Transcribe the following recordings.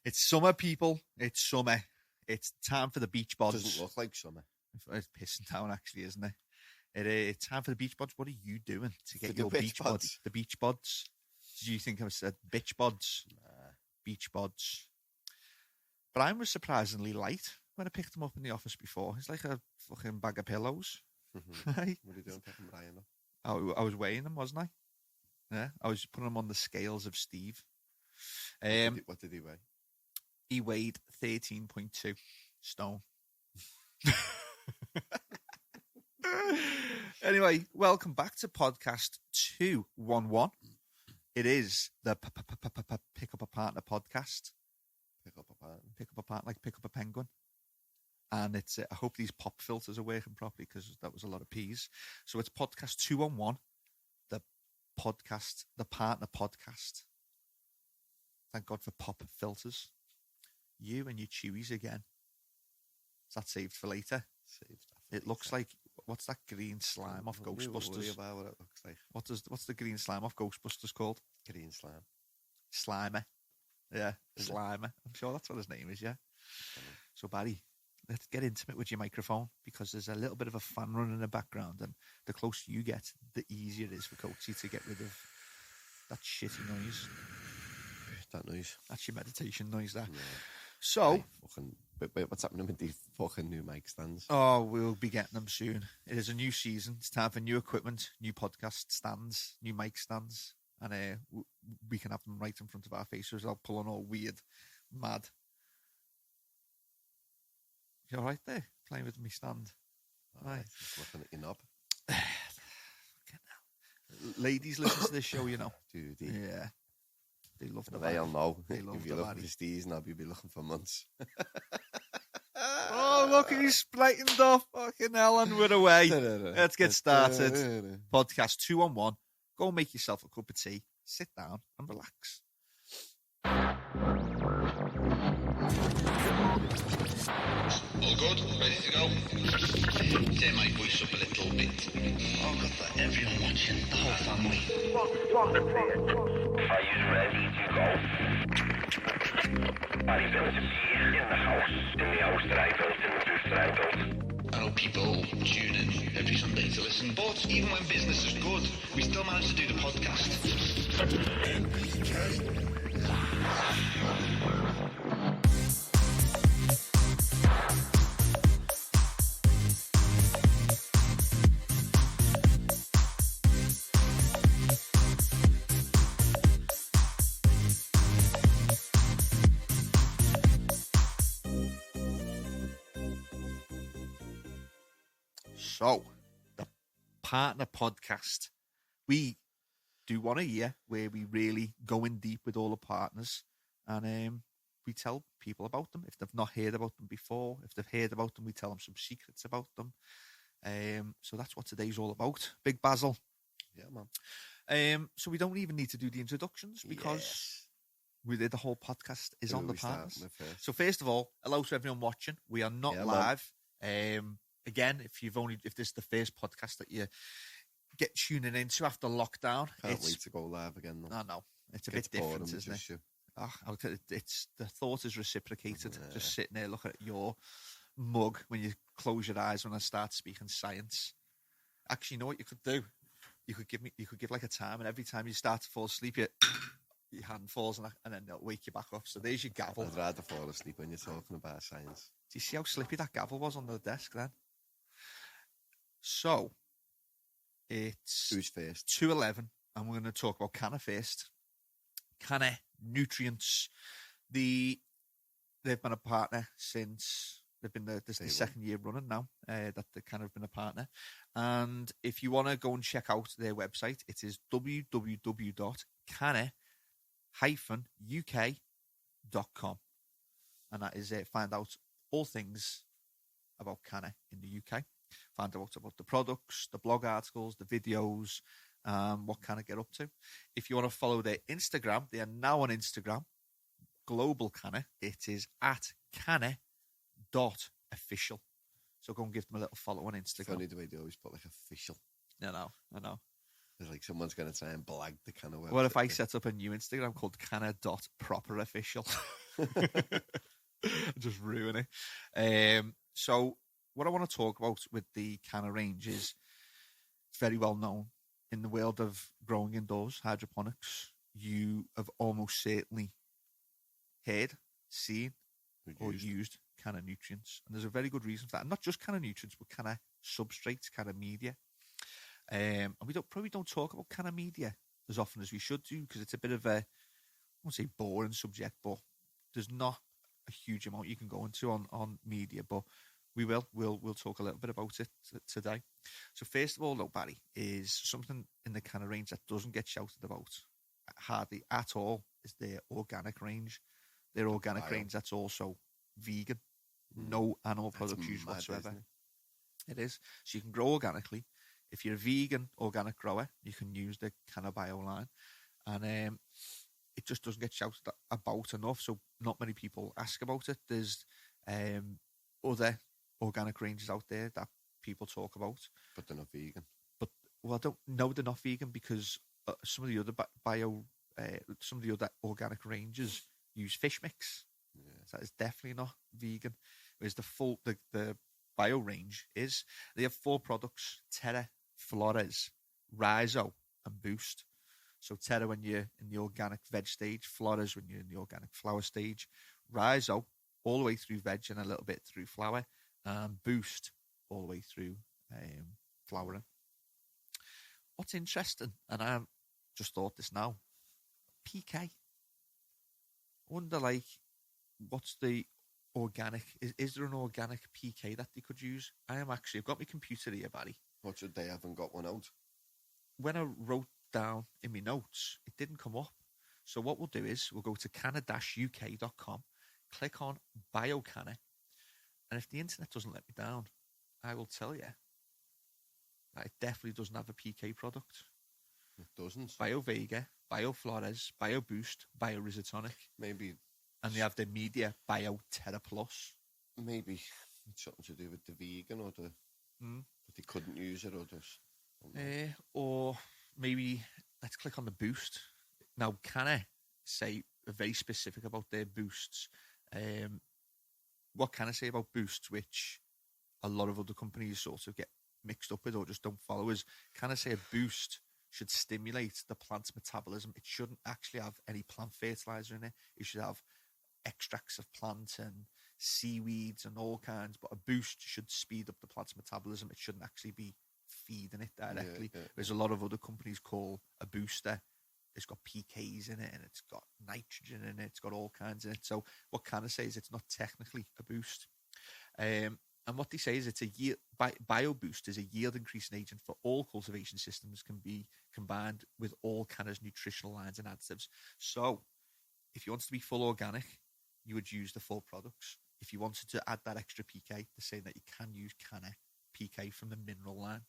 It's summer, people. It's summer. It's time for the beach bods. Doesn't look like summer. It's pissing down, actually, isn't it? It's time for the beach bods. What are you doing to get For your the beach bitch bods? bods. The beach bods. Did you think I said bitch bods? Nah. Beach bods. But I was surprisingly light when I picked them up in the office before. It's like a fucking bag of pillows. Hey? What are you doing picking Brian up? I was weighing them, wasn't I? Yeah, I was putting them on the scales of Steve. What did he weigh? He weighed 13.2 stone. Anyway, welcome back to podcast 211. It is the Pick Up a Partner podcast. Pick up a partner. Pick up a partner, like pick up a penguin. And it's, I hope these pop filters are working properly because that was a lot of P's. So it's podcast 211, the partner podcast. Thank God for pop filters. You and your chewies again. Is that saved for later? It looks like, what's that green slime off Ghostbusters? About what it looks like. What's the green slime off Ghostbusters called? Green slime. Slimer. Yeah, Slimer. I'm sure that's what his name is, yeah. So, Barry, let's get intimate with your microphone because there's a little bit of a fan running in the background, and the closer you get, the easier it is for Coatsy to get rid of that shitty noise. That noise. That's your meditation noise there. Yeah. So... Hey, wait, what's happening with these fucking new mic stands? Oh, we'll be getting them soon. It is a new season. It's time for new equipment, new podcast stands, new mic stands. And we can have them right in front of our faces without pulling all weird, mad. You all right there? Playing with me stand. Right. Just looking at your knob. Ladies listen to this show, you know. Do they? Yeah. They love the They'll know. They love if the you're looking baddie. for Steve's knob, you'll be looking for months. Oh, look, he's splitting off. Fucking hell, and we're away. Let's get started. Podcast 211. Go make yourself a cup of tea, sit down and relax. All good? Ready to go? Turn my voice up a little bit. Oh, got that everyone watching, the whole family. Are you ready to go? Are you built to be in the house that I built, in the booth that I built? I know people tune in every Sunday to listen, but even when business is good, we still manage to do the podcast. NPK. So, the partner podcast. We do one a year where we really go in deep with all the partners and we tell people about them. If they've not heard about them before, if they've heard about them, we tell them some secrets about them. So that's what today's all about. Big Basil. Yeah, man. So we don't even need to do the introductions because the whole podcast is Who on are the we starting partners. with first? So first of all, hello to everyone watching. We are not Yeah, live. Again, if this is the first podcast that you get tuning into after lockdown, Can't wait to go live again. Though. I know it's a Gets bit different, boring, isn't it? just you. It's the thought is reciprocated. Yeah. Just sitting there looking at your mug when you close your eyes when I start speaking science. Actually, you know what you could do? You could give like a time, and every time you start to fall asleep, your hand falls, and then they'll wake you back up. So there's your gavel. I'd rather fall asleep when you're talking about science. Do you see how slippy that gavel was on the desk then? So, it's Who's first? 211, and we're going to talk about CANNA first. CANNA Nutrients. They've been a partner since this is the second year running now that they kind of been a partner. And if you want to go and check out their website, it is www.canna-uk.com. And that is it. Find out all things about CANNA in the UK. Find out about the products, the blog articles, the videos, what CANNA get up to. If you want to follow their Instagram, they are now on Instagram, Global CANNA. It is at canna.official. So go and give them a little follow on Instagram. Funny the way they always put like official. I know. It's like someone's going to try and blag the CANNA website. What if I set up a new Instagram called canna.properofficial? Just ruin it. So what I want to talk about with the CANNA range is it's very well known in the world of growing indoors, hydroponics. You have almost certainly heard, seen, or used CANNA nutrients. And there's a very good reason for that. And not just CANNA nutrients, but CANNA substrates, CANNA media. And we probably don't talk about CANNA media as often as we should do, because it's a bit of a, I won't say boring subject, but there's not a huge amount you can go into on media, but we'll talk a little bit about it today. So first of all, though, Barry, is something in the CANNA range that doesn't get shouted about hardly at all is their organic range. Their organic range that's also vegan, no animal products used whatsoever. It is. So you can grow organically. If you're a vegan organic grower, you can use the CANNA Bio line, and it just doesn't get shouted about enough. So not many people ask about it. There's other organic ranges out there that people talk about, but they're not vegan. Well, I don't know they're not vegan because some of the other some of the other organic ranges use fish mix. Yeah. So that is definitely not vegan. Whereas the bio range is, they have 4 products: Terra, Flores, Rhizo, and Boost. So Terra when you're in the organic veg stage, Flores when you're in the organic flower stage, Rhizo all the way through veg and a little bit through flower, and Boost all the way through flowering. What's interesting, and I just thought this now, PK. I wonder, like, what's the organic? Is there an organic PK that they could use? I've got my computer here, Barry. What should they haven't got one out? When I wrote down in my notes, it didn't come up. So what we'll do is we'll go to canna-uk.com, click on BioCanna, and if the internet doesn't let me down, I will tell you that it definitely doesn't have a PK product. It doesn't. Bio Vega, Bio Flores, Bio Boost, Bio Risotonic. Maybe. And they have the media Bio Terra Plus. Maybe it's something to do with the vegan or the that they couldn't use it, or just. Or maybe let's click on the Boost. Now, CANNA say very specific about their boosts. What can I say about boosts, which a lot of other companies sort of get mixed up with or just don't follow, is CANNA say a boost should stimulate the plant's metabolism. It shouldn't actually have any plant fertilizer in it. It should have extracts of plant and seaweeds and all kinds, but a boost should speed up the plant's metabolism. It shouldn't actually be feeding it directly. Whereas a lot of other companies call a booster, it's got PKs in it and it's got nitrogen in it, it's got all kinds in it. So what CANNA say is it's not technically a boost. And what they say is it's a yield, BioBoost is a yield increasing agent for all cultivation systems, can be combined with all CANNA's nutritional lines and additives. So if you wanted to be full organic, you would use the full products. If you wanted to add that extra PK, they're saying that you can use CANNA PK from the mineral line.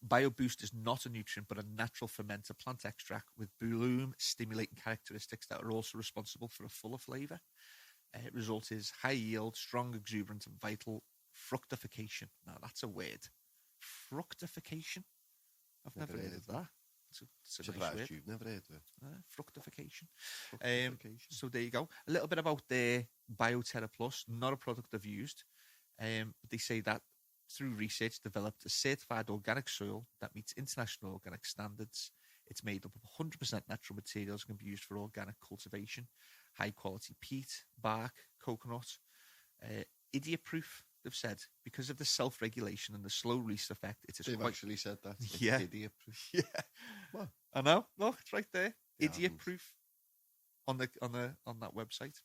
BioBoost is not a nutrient, but a natural fermenter plant extract with bloom-stimulating characteristics that are also responsible for a fuller flavour. Result is high yield, strong, exuberant, and vital fructification. Now, that's a word. Fructification? I've never heard of that. It's a nice word. You've never heard of it. Fructification. So there you go. A little bit about their BioTerra Plus, not a product I've used. But they say that through research, developed a certified organic soil that meets international organic standards. It's made up of 100% natural materials and can be used for organic cultivation. High quality peat, bark, coconut. Idiot-proof, they've said, because of the self-regulation and the slow release effect. They've actually said that. Yeah. Idiot-proof. Yeah. What? I know. Look, it's right there. They Idiot-proof on that website.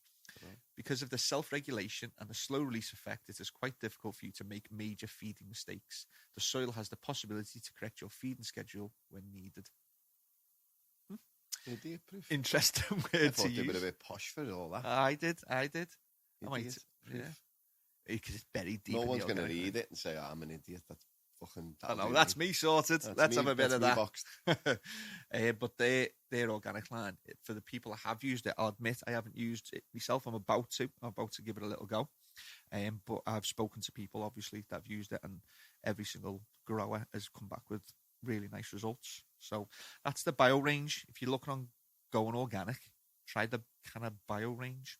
Because of the self-regulation and the slow release effect, it is quite difficult for you to make major feeding mistakes. The soil has the possibility to correct your feeding schedule when needed. Idiot-proof. Interesting word to use. They were a bit posh for all that. I did. I might, Idiot-proof. yeah. Because it's buried deep. No in one's the going to organic read it and say, I'm an idiot. That's fucking... I know, that's me sorted. Let's have a bit of that. Boxed. But their organic line, for the people I have used it, I'll admit I haven't used it myself. I'm about to give it a little go. But I've spoken to people, obviously, that have used it, and every single grower has come back with really nice results. So that's the bio range. If you're looking on going organic, Try the CANNA Bio range.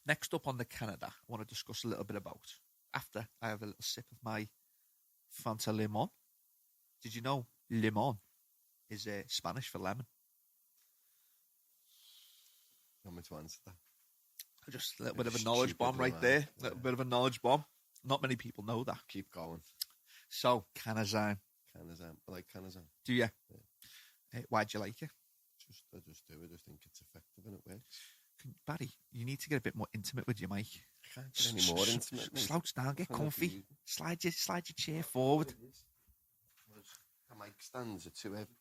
Next up on the Canada, I want to discuss a little bit about, after I have a little sip of my Fanta Limon. Did you know limon is Spanish for lemon? How much to answer that? Just a little bit of a knowledge bomb right there. A little bit of a knowledge bomb. Not many people know that. Keep going. So, Cannazyme. I like Cannazyme. Do you? Yeah. Why do you like it? I just do it. I think it's effective and it works. Barry, you need to get a bit more intimate with your mic. I can't get any more intimate. Slouch down, get comfy. Slide your chair forward. The mic stands are too heavy.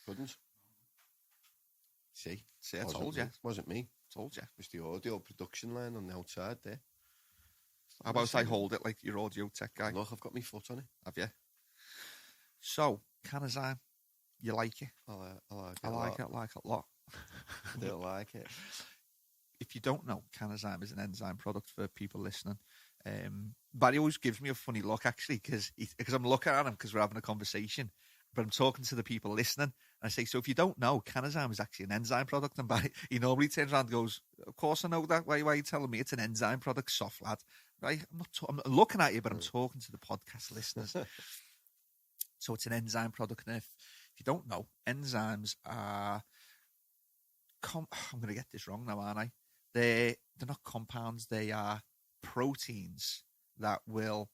Couldn't. See, I told you. Wasn't me. Told you. It's the audio production line on the outside there. How about I hold it like your audio tech guy? Look, I've got my foot on it. Have you? So, Cannazyme, you like it? I like it. I like it a lot. I don't like it. If you don't know, Cannazyme is an enzyme product for people listening. Barry always gives me a funny look, actually, because I'm looking at him because we're having a conversation, but I'm talking to the people listening. And I say, so if you don't know, Cannazyme is actually an enzyme product. And Barry, he normally turns around and goes, of course I know that. Why are you telling me it's an enzyme product, soft lad? Right? I'm not looking at you, but I'm talking to the podcast listeners. So it's an enzyme product. And if you don't know, enzymes are... I'm going to get this wrong now, aren't I? They're not compounds. They are proteins that will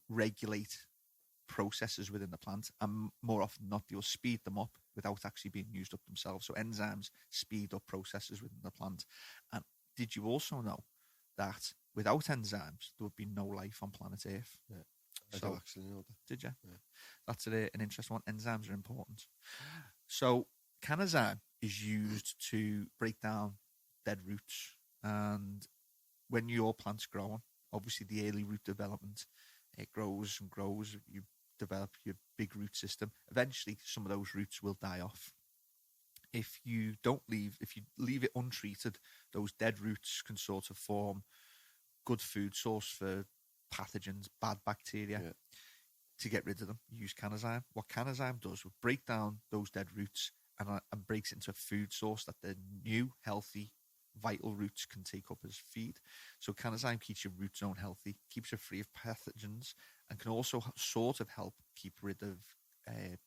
regulate processes within the plant, and more often than not, they'll speed them up without actually being used up themselves. So enzymes speed up processes within the plant. And did you also know that without enzymes, there would be no life on planet Earth? Yeah, I don't actually know that. Did you? Yeah. That's an interesting one. Enzymes are important. So Cannazyme is used to break down dead roots. And when your plant's growing, obviously the early root development, it grows and grows. You develop your big root system. Eventually, some of those roots will die off. If you leave it untreated, those dead roots can sort of form good food source for pathogens, bad bacteria. Yeah. To get rid of them, use Cannazyme. What Cannazyme does will break down those dead roots and breaks it into a food source that the new, healthy, vital roots can take up as feed. So Cannazyme keeps your root zone healthy, keeps it free of pathogens, and can also sort of help keep rid of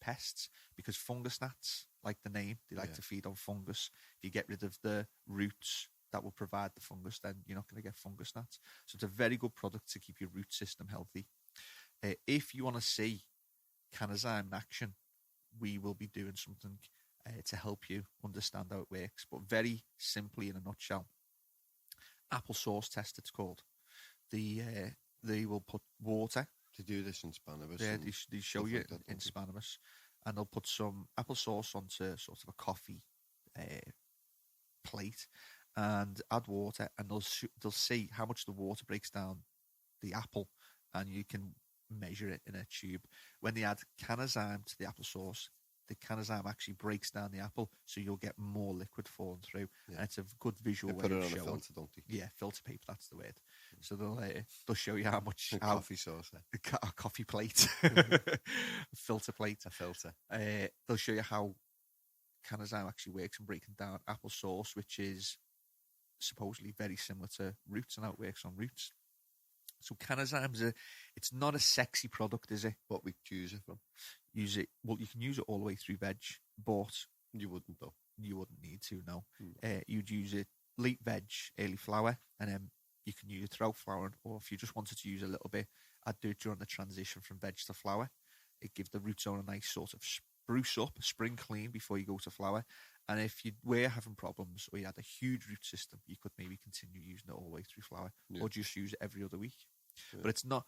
pests, because fungus gnats, like the name, they like to feed on fungus. If you get rid of the roots that will provide the fungus, then you're not going to get fungus gnats. So it's a very good product to keep your root system healthy. If you want to see Cannazyme in action, we will be doing something to help you understand how it works. But very simply, in a nutshell, applesauce test, it's called. They will put water. To do this in Spanish. Yeah, they show you in Spanish. And they'll put some applesauce onto sort of a coffee plate and add water, and they'll see how much the water breaks down the apple, and you can measure it in a tube. When they add Cannazyme to the applesauce, the Cannazyme actually breaks down the apple, so you'll get more liquid falling through. Yeah. And it's a good visual way put it of on showing. A filter, don't they? Yeah, filter paper, that's the word. So they'll show you how much... coffee sauce. A coffee plate. Filter plate. A filter. They'll show you how Cannazyme actually works in breaking down applesauce, which is supposedly very similar to roots and how it works on roots. So Cannazyme's it's not a sexy product, is it? What we use it from? Well, you can use it all the way through veg, but you wouldn't though. You wouldn't need to, no. You'd use it late veg, early flower, and then you can use it throughout flowering, or if you just wanted to use a little bit, I'd do it during the transition from veg to flower. It gives the root zone a nice sort of spruce up, spring clean before you go to flower. And if you were having problems or you had a huge root system, you could maybe continue using it all the way through flower, or just use it every other week. Yeah. But it's not...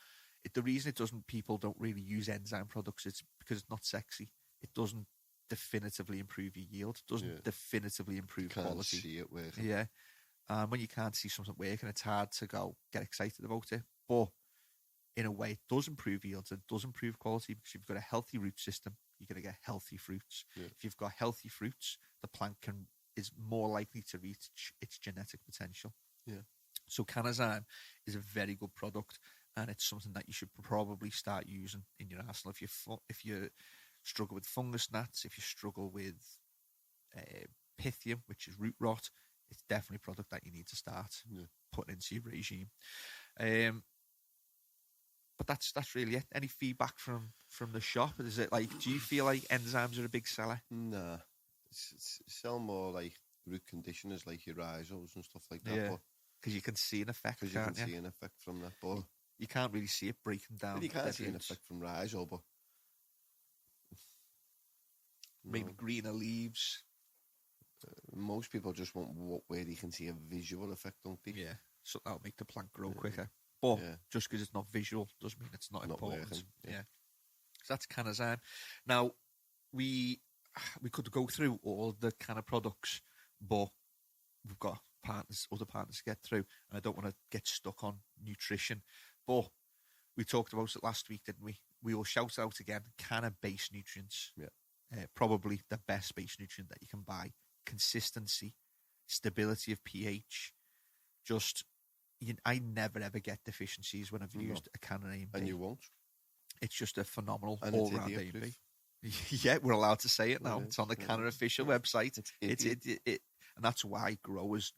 the reason people don't really use enzyme products, it's because it's not sexy. It doesn't definitively improve your yield. It doesn't definitively improve quality. You can't see it working. Yeah. When you can't see something working, it's hard to get excited about it. But in a way, it does improve yields. It does improve quality, because if you've got a healthy root system, you're going to get healthy fruits. Yeah. If you've got healthy fruits, the plant is more likely to reach its genetic potential. Yeah. So Cannazyme is a very good product, and it's something that you should probably start using in your arsenal if you struggle with fungus gnats, if you struggle with Pythium, which is root rot, it's definitely a product that you need to start putting into your regime. But that's really it. Any feedback from the shop? Is it like, do you feel like enzymes are a big seller? Nah, sell more like root conditioners, like your rhizos and stuff like that. Yeah, because you can see an effect. Because you can see an effect from that, but you can't really see it breaking down. you can't see an effect from rhizo, but maybe greener leaves. Most people just want where you can see a visual effect, don't they? Yeah, so that'll make the plant grow quicker. But just because it's not visual doesn't mean it's not important. Working, yeah. So that's CANNA. Now, we could go through all the CANNA products, but we've got other partners to get through, and I don't want to get stuck on nutrition. But we talked about it last week, didn't we? We will shout out again, CANNA base nutrients. Yeah. Probably the best base nutrient that you can buy. Consistency, stability of pH. I never ever get deficiencies when I've used a CANNA A&B. And you won't. It's just a phenomenal and all-round A&B. Yeah, we're allowed to say it now. It's on the CANNA official website. It's and that's why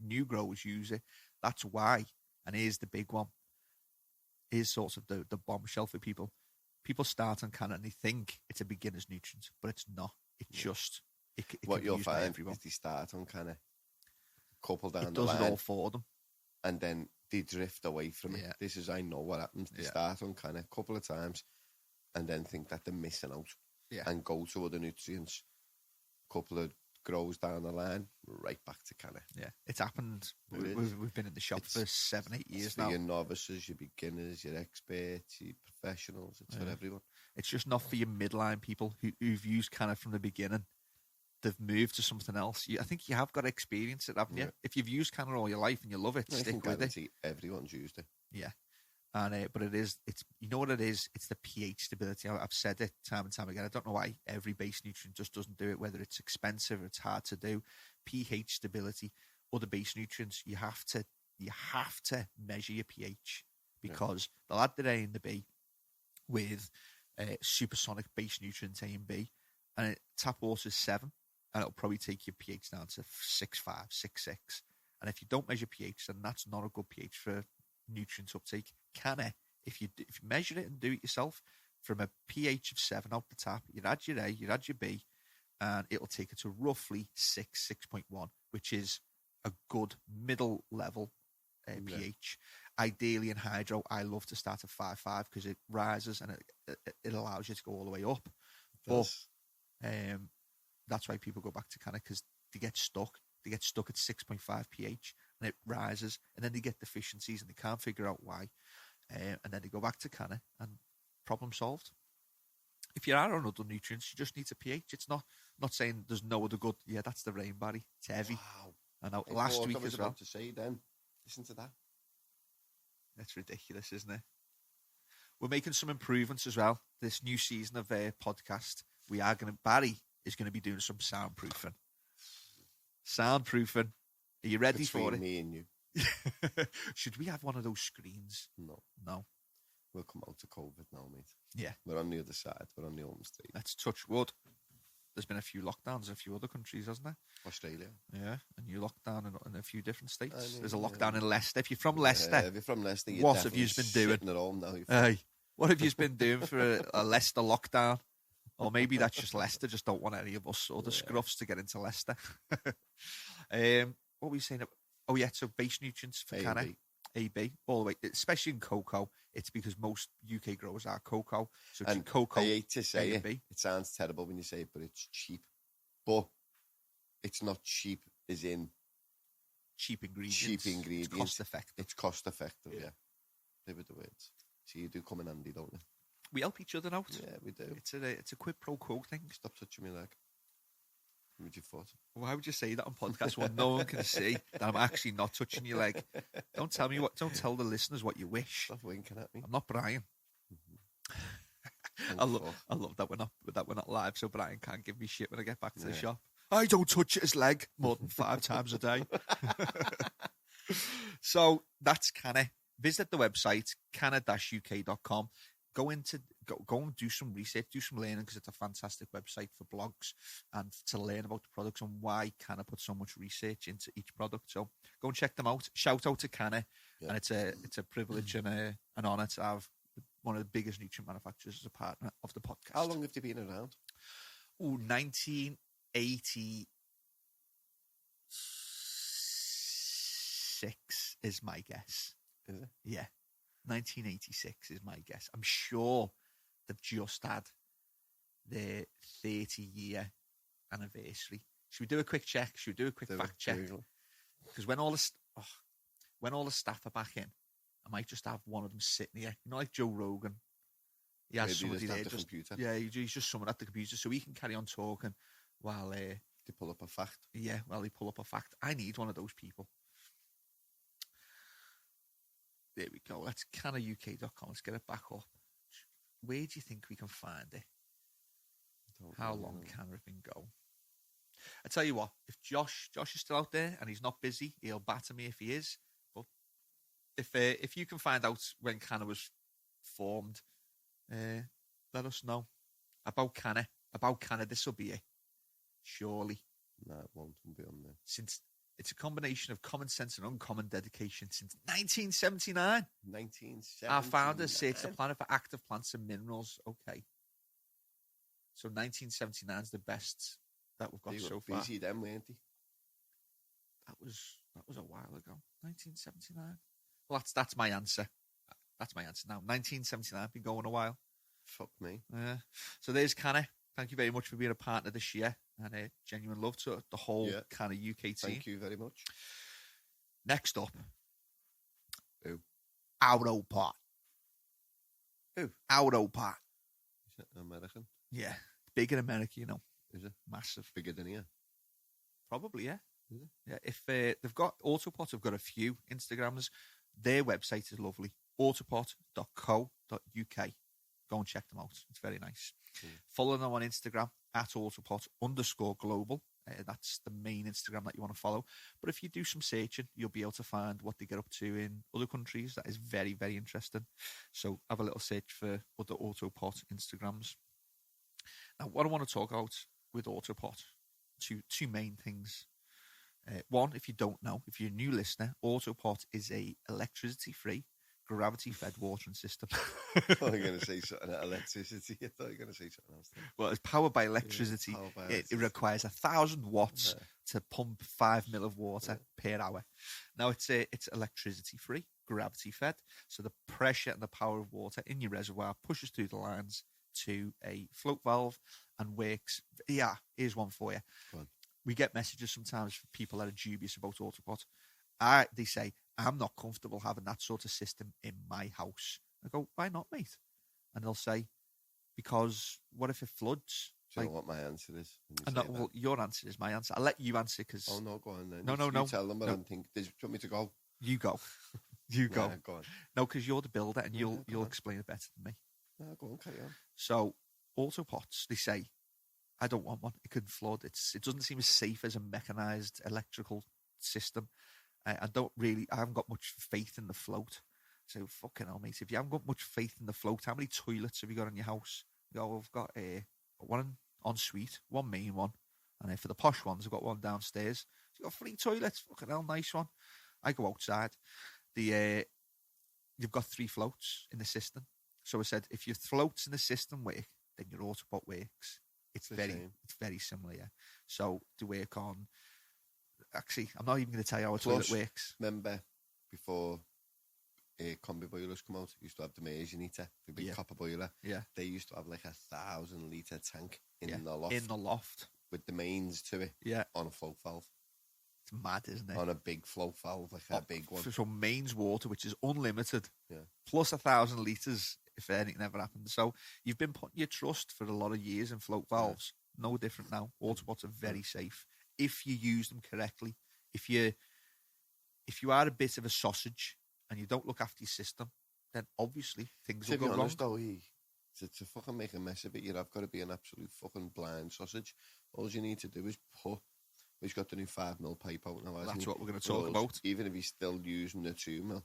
new growers use it. That's why. And here's the big one. Here's sort of the bombshell for people. People start on CANNA and they think it's a beginner's nutrient, but it's not. It's just it what can you'll be used by find everyone. is they start on CANNA, couple down It the does line, it all for them. and then they drift away from it. This is, I know what happens. They start on CANNA a couple of times and then think that they're missing out and go to other nutrients. Couple of grows down the line, right back to CANNA. Yeah, it's happened. We've been in the shop for 7-8 years now. For your novices, your beginners, your experts, your professionals. It's for everyone. It's just not for your midline people who've used CANNA from the beginning. They've moved to something else. I think you have got to experience it, haven't you? If you've used CANNA all your life and you love it, stick with it. Everyone's used it. Yeah. And but it's you know what it is? It's the pH stability. I've said it time and time again. I don't know why every base nutrient just doesn't do it, whether it's expensive or it's hard to do. pH stability, other base nutrients, you have to measure your pH, because they'll add the A and the B with supersonic base nutrients A and B, and tap water is 7, and it'll probably take your pH down to 6.5, 6.6. And if you don't measure pH, then that's not a good pH for nutrient uptake. CANNA, if you measure it and do it yourself, from a pH of 7 out the tap, you'd add your A, you'd add your B, and it'll take it to roughly 6.1, which is a good middle level pH. Ideally in hydro, I love to start at 5.5 because it rises and it allows you to go all the way up. But that's why people go back to CANNA, because they get stuck. They get stuck at 6.5 pH and it rises, and then they get deficiencies and they can't figure out why. And then they go back to CANNA and problem solved. If you are on other nutrients, you just need a pH. It's not saying there's no other good. Yeah, that's the rainberry. It's heavy. Wow. And last week I was as well. about to say then, listen to that. That's ridiculous, isn't it? We're making some improvements as well. This new season of podcast, Barry is going to be doing some soundproofing. Soundproofing. Are you ready for it? Me and you. Should we have one of those screens? No. We'll come out of COVID now, mate. Yeah. We're on the other side. We're on the home state. Let's touch wood. There's been a few lockdowns in a few other countries, hasn't there? Australia. Yeah, a new lockdown in a few different states. There's a lockdown in Leicester. If you're from Leicester, if you're from Leicester, what have you been doing? At home now, what have you been doing for a Leicester lockdown? Or maybe that's just Leicester just don't want any of us or the scruffs to get into Leicester. What were we saying? Oh yeah, so base nutrients for CANNA, AB, all the way, especially in cocoa. It's because most UK growers are cocoa. So and cocoa, I hate to say it. It sounds terrible when you say it, but it's cheap. But it's not cheap as in cheap ingredients. It's cost effective. It's cost effective, yeah. They were the words. So you do come in handy, don't you? We help each other out. Yeah, we do. It's a quid pro quo thing. Stop touching me leg. Would you thought? Why would you say that on podcast when no one can see that I'm actually not touching your leg? Don't tell the listeners what you wish. Stop winking at me. I'm not Brian. I love that we're not live, so Brian can't give me shit when I get back to the shop. I don't touch his leg more than 5 times a day. So that's CANNA. Visit the website, canna-uk.com. Go into go and do some research, do some learning, because it's a fantastic website for blogs and to learn about the products and why CANNA put so much research into each product. So go and check them out. Shout out to CANNA, and it's a privilege and an honour to have one of the biggest nutrient manufacturers as a partner of the podcast. How long have they been around? 1986 is my guess. Is it? Yeah, 1986 is my guess. I'm sure they've just had their 30-year anniversary. Should we do a quick check? Should we do a quick fact check? Because when all the staff are back in, I might just have one of them sitting here. You know, like Joe Rogan. He has somebody there. He's just someone at the computer, so he can carry on talking while they pull up a fact. Yeah, while they pull up a fact. I need one of those people. There we go. That's cannauk.com. Let's get it back up. Where do you think we can find it? How long can it go? I tell you what, if Josh is still out there and he's not busy, he'll batter me if he is. But if you can find out when CANNA was formed, let us know about CANNA. About CANNA, this will be it. Surely. No, it won't be on there. Since it's a combination of common sense and uncommon dedication since 1979. 1979. Our founder searched the planet for active plants and minerals. Okay. So 1979 is the best that we've got so far. Busy then, weren't they? That was a while ago. 1979. Well, that's my answer. That's my answer now. 1979, been going a while. Fuck me. So there's CANNA. Thank you very much for being a partner this year, and genuine love to the whole CANNA UK team. Thank you very much. Next up, who? AutoPot. Who? AutoPot. Is it American? Yeah, big in America, you know. Is it massive? Bigger than here? Probably, yeah. Is it? Yeah. If they've got AutoPot, have got a few Instagrams. Their website is lovely. AutoPot.co.uk. Go and check them out. It's very nice. Follow them on Instagram at @AutoPot_global. That's the main Instagram that you want to follow. But if you do some searching, you'll be able to find what they get up to in other countries. That is very, very interesting. So have a little search for other AutoPot Instagrams. Now, what I want to talk about with AutoPot, two main things. One, if you don't know, if you're a new listener, AutoPot is a electricity-free, gravity-fed watering system. I thought you were going to say something about electricity. I thought you were going to say something else. Well, it's powered by electricity. Yeah, powered by electricity. It requires 1,000 watts to pump 5 mil of water per hour. Now, it's electricity-free, gravity-fed, so the pressure and the power of water in your reservoir pushes through the lines to a float valve and works. Yeah, here's one for you. We get messages sometimes from people that are dubious about AutoPot. They say, I'm not comfortable having that sort of system in my house. I go, why not, mate? And they'll say, because what if it floods? Do you know what my answer is? Well, your answer is my answer. I'll let you answer because... Oh, no, go on then. No. You tell them what I'm thinking. Do you want me to go? You go. You go. Nah, go on. No, because you're the builder and you'll explain it better than me. No, go on, carry on. So, AutoPots, they say, I don't want one. It could flood. It doesn't seem as safe as a mechanised electrical system. I haven't got much faith in the float. So, fucking hell, mate. If you haven't got much faith in the float, how many toilets have you got in your house? You go, I've got one ensuite, one main one. And for the posh ones, I've got one downstairs. So you've got 3 toilets. Fucking hell, nice one. I go outside. You've got 3 floats in the system. So I said, if your floats in the system work, then your AutoPot works. It's very similar, yeah. So to work on, actually, I'm not even going to tell you how a toilet works. Remember, before combi boilers come out, you used to have the Mersey heater, the big copper boiler. Yeah. They used to have like 1,000 litre tank in the loft. In the loft. With the mains to it. Yeah. On a float valve. It's mad, isn't it? On a big float valve, like a big one. So mains water, which is unlimited. Yeah. Plus 1,000 litres if anything ever happened. So you've been putting your trust for a lot of years in float valves. Yeah. No different now. AutoPots are very safe if you use them correctly. If you are a bit of a sausage and you don't look after your system, then obviously things will go wrong. Though, to fucking make a mess of it, you've got to be an absolute fucking blind sausage. All you need to do is put. He's got the new 5 mil pipe out now. That's what we're going to talk about. Even if he's still using the 2 mil,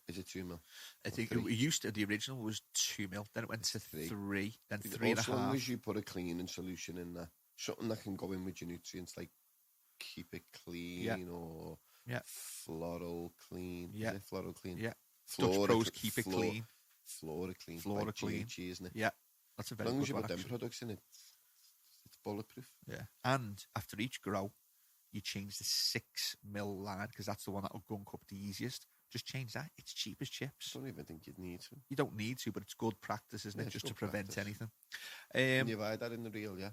Is it 2 mil? I think it used to, the original was 2 mil, then it went to 3, then 3.5. As long as you put a cleaning solution in there, something that can go in with your nutrients, like keep it clean or floral clean. Yeah. Is it floral clean? Yeah. Dutch Bros keep it clean. Flora clean. Flora clean. GHG, isn't it? Yeah. That's a very good one. As long as you put actually. them products in it, it's bulletproof. Yeah. And after each grow, you change the 6 mil line because that's the one that will gunk up the easiest. Just change that. It's cheap as chips. I don't even think you'd need to. You don't need to, but it's good practice, isn't it? Just to prevent anything. Can you buy that in the reel, yeah?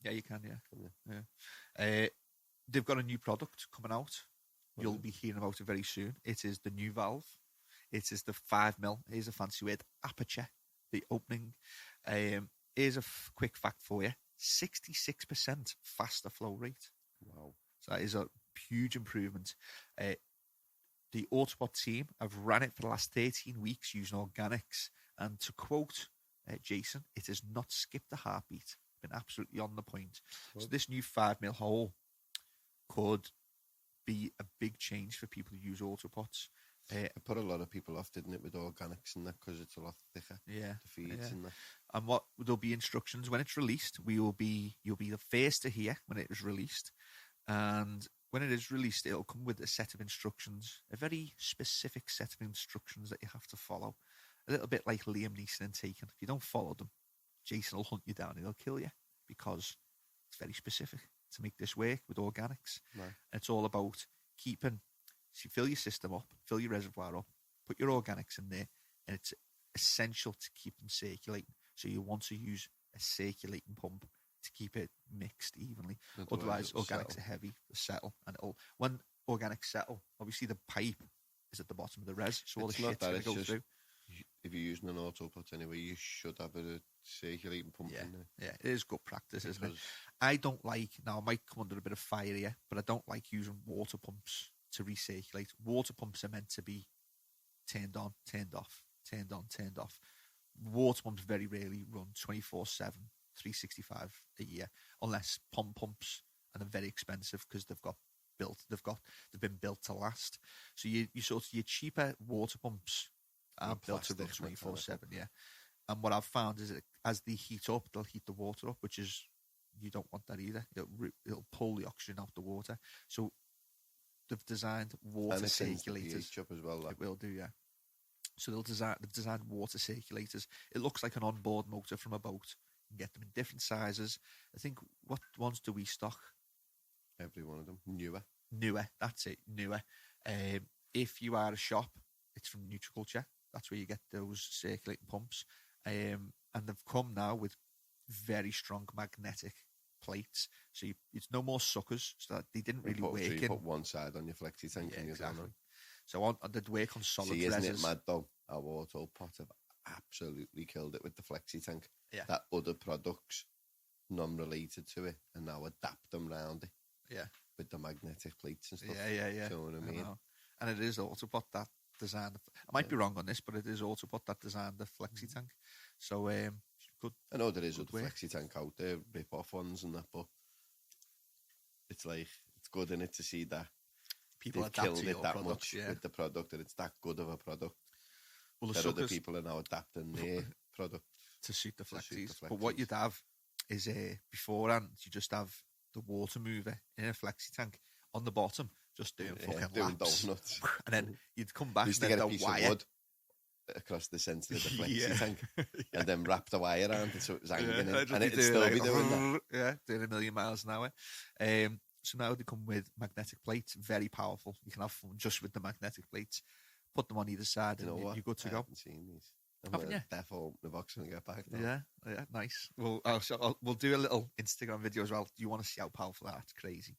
Yeah, you can, yeah. They've got a new product coming out. You'll be hearing about it very soon. It is the new valve. It is the 5 mil. Here's a fancy word, aperture, the opening. Here's a quick fact for you. 66% faster flow rate. Wow. So that is a huge improvement. The AutoPot team have ran it for the last 13 weeks using organics. And to quote Jason, it has not skipped a heartbeat. Been absolutely on the point. Good. So this new 5 mil hole could be a big change for people who use AutoPots. It put a lot of people off, didn't it, with organics and that, because it's a lot thicker. Yeah, the feeds and that. And there'll be instructions when it's released. You'll be the first to hear when it is released, and when it is released, it'll come with a set of instructions, a very specific set of instructions that you have to follow. A little bit like Liam Neeson and Taken. If you don't follow them, Jason will hunt you down and he'll kill you because it's very specific to make this work with organics. Right. It's all about keeping. So you fill your system up, fill your reservoir up, put your organics in there, and it's essential to keep them circulating. So you want to use a circulating pump to keep it mixed evenly. Otherwise, organics are heavy, they settle, and when organics settle, obviously the pipe is at the bottom of the res, so all the shit's going to go through. If you're using an AutoPot anyway, you should have a circulating pump in there. Yeah, it is good practice, isn't it? I don't like, now I might come under a bit of fire here, but I don't like using water pumps to recirculate. Water pumps are meant to be turned on, turned off, turned on, turned off. Water pumps very rarely run 24/7, 365 a year, unless pump pumps, and they're very expensive because they've been built to last. So your cheaper water pumps are built to run 24/7. Yeah, and what I've found is that as they heat up, they'll heat the water up, which is, you don't want that either. It'll pull the oxygen out the water. So they've designed water circulators up as well. Like. It will do, yeah. So they've designed water circulators. It looks like an onboard motor from a boat. You can get them in different sizes. I think, what ones do we stock? Every one of them. Newer. That's it. Newer. If you are a shop, it's from Nutriculture. That's where you get those circulating pumps. And they've come now with very strong magnetic plates, so it's no more suckers. So that they didn't really work. So you put one side on your flexi tank, and exactly. So they'd work on solid reses. Isn't it mad though? Our AutoPot have absolutely killed it with the flexi tank. Yeah. That other products, non-related to it, and now adapt them round it. Yeah. With the magnetic plates and stuff. Yeah. You know what I mean? And it is AutoPot that designed. I might be wrong on this, but it is AutoPot that designed the flexi tank. So good. I know there is other flexi tank out there, rip-off ones and that, but it's good in it to see that people they've killed it that product, much with the product, and it's that good of a product. Well, that other people are now adapting their product to suit the flexis. But what you'd have is beforehand, you just have the water mover in a flexi tank on the bottom, just doing fucking laps. Donuts. And then you'd come back and then get a piece of wood across the centre of the flexi tank, and then wrap the wire around it so it was hanging in, and it'd still be doing that. Yeah, doing 1 million miles an hour. So now they come with magnetic plates, very powerful. You can have fun just with the magnetic plates. Put them on either side, and you're good to go. I haven't seen these. I'm going to definitely open the box and get back now. Yeah, nice. Well, we'll do a little Instagram video as well. Do you want to see how powerful that's crazy?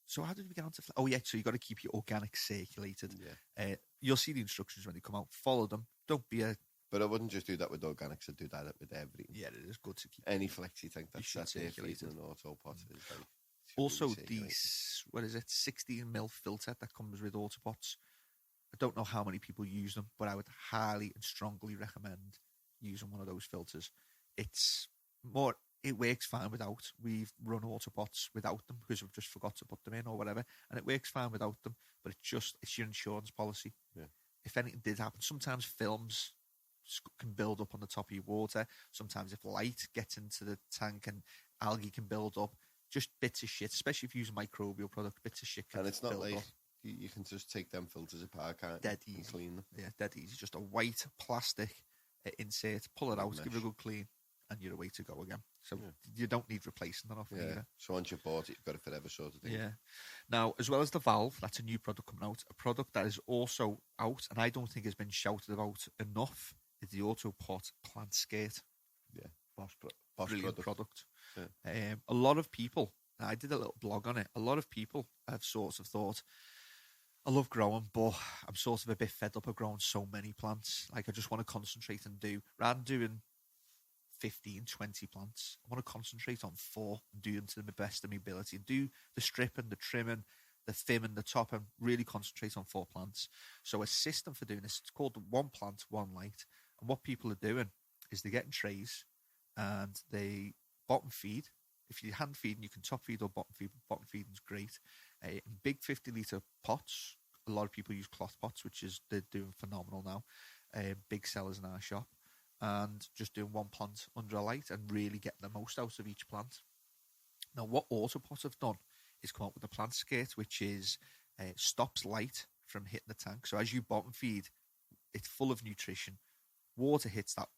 So how did we get onto? So you got to keep your organics circulated. Yeah. You'll see the instructions when they come out. Follow them. Don't be a. But I wouldn't just do that with organics. I'd do that with everything. Yeah, it is good to keep any flexi tank that's circulated. An AutoPot is also these. What is it? 16 mil filter that comes with AutoPots. I don't know how many people use them, but I would highly and strongly recommend using one of those filters. It's more it works fine without. We've run AutoPots without them because we've just forgot to put them in or whatever, and it works fine without them. But it's your insurance policy. Yeah. If anything did happen, sometimes films can build up on the top of your water. Sometimes if light gets into the tank and algae can build up, just bits of shit, especially if you use a microbial product, bits of shit can and it's not build like up. you can just take them filters apart, can't Dead you? easy. And clean them. Yeah, dead easy. Just a white plastic insert, pull it out, mesh. give it a good clean, and you're away to go again. So Yeah. you don't need replacing that often either. So once you've bought it, you've got it forever sort of thing. Yeah. Now, as well as the valve, that's a new product coming out. A product that is also out, and I don't think has been shouted about enough, is the AutoPot plant skate. Yeah. Brilliant product. Yeah. A lot of people, I did a little blog on it, a lot of people have sort of thought, I love growing, but I'm sort of a bit fed up of growing so many plants. Like, I just want to concentrate and rather than doing 15, 20 plants, I want to concentrate on 4 and do them to the best of my ability and do the stripping, the trimming, the thimming, the top, and really concentrate on 4 plants. So a system for doing this, it's called the one plant, one light. And what people are doing is they're getting trays and they bottom feed. If you're hand feeding, you can top feed or bottom feed. Bottom feeding's great. In big 50-litre pots, a lot of people use cloth pots, which is they're doing phenomenal now. Big sellers in our shop. And just doing one plant under a light and really getting the most out of each plant. Now, what AutoPot have done is come up with a plant skate, which is stops light from hitting the tank. So as you bottom feed, it's full of nutrition. Water hits that,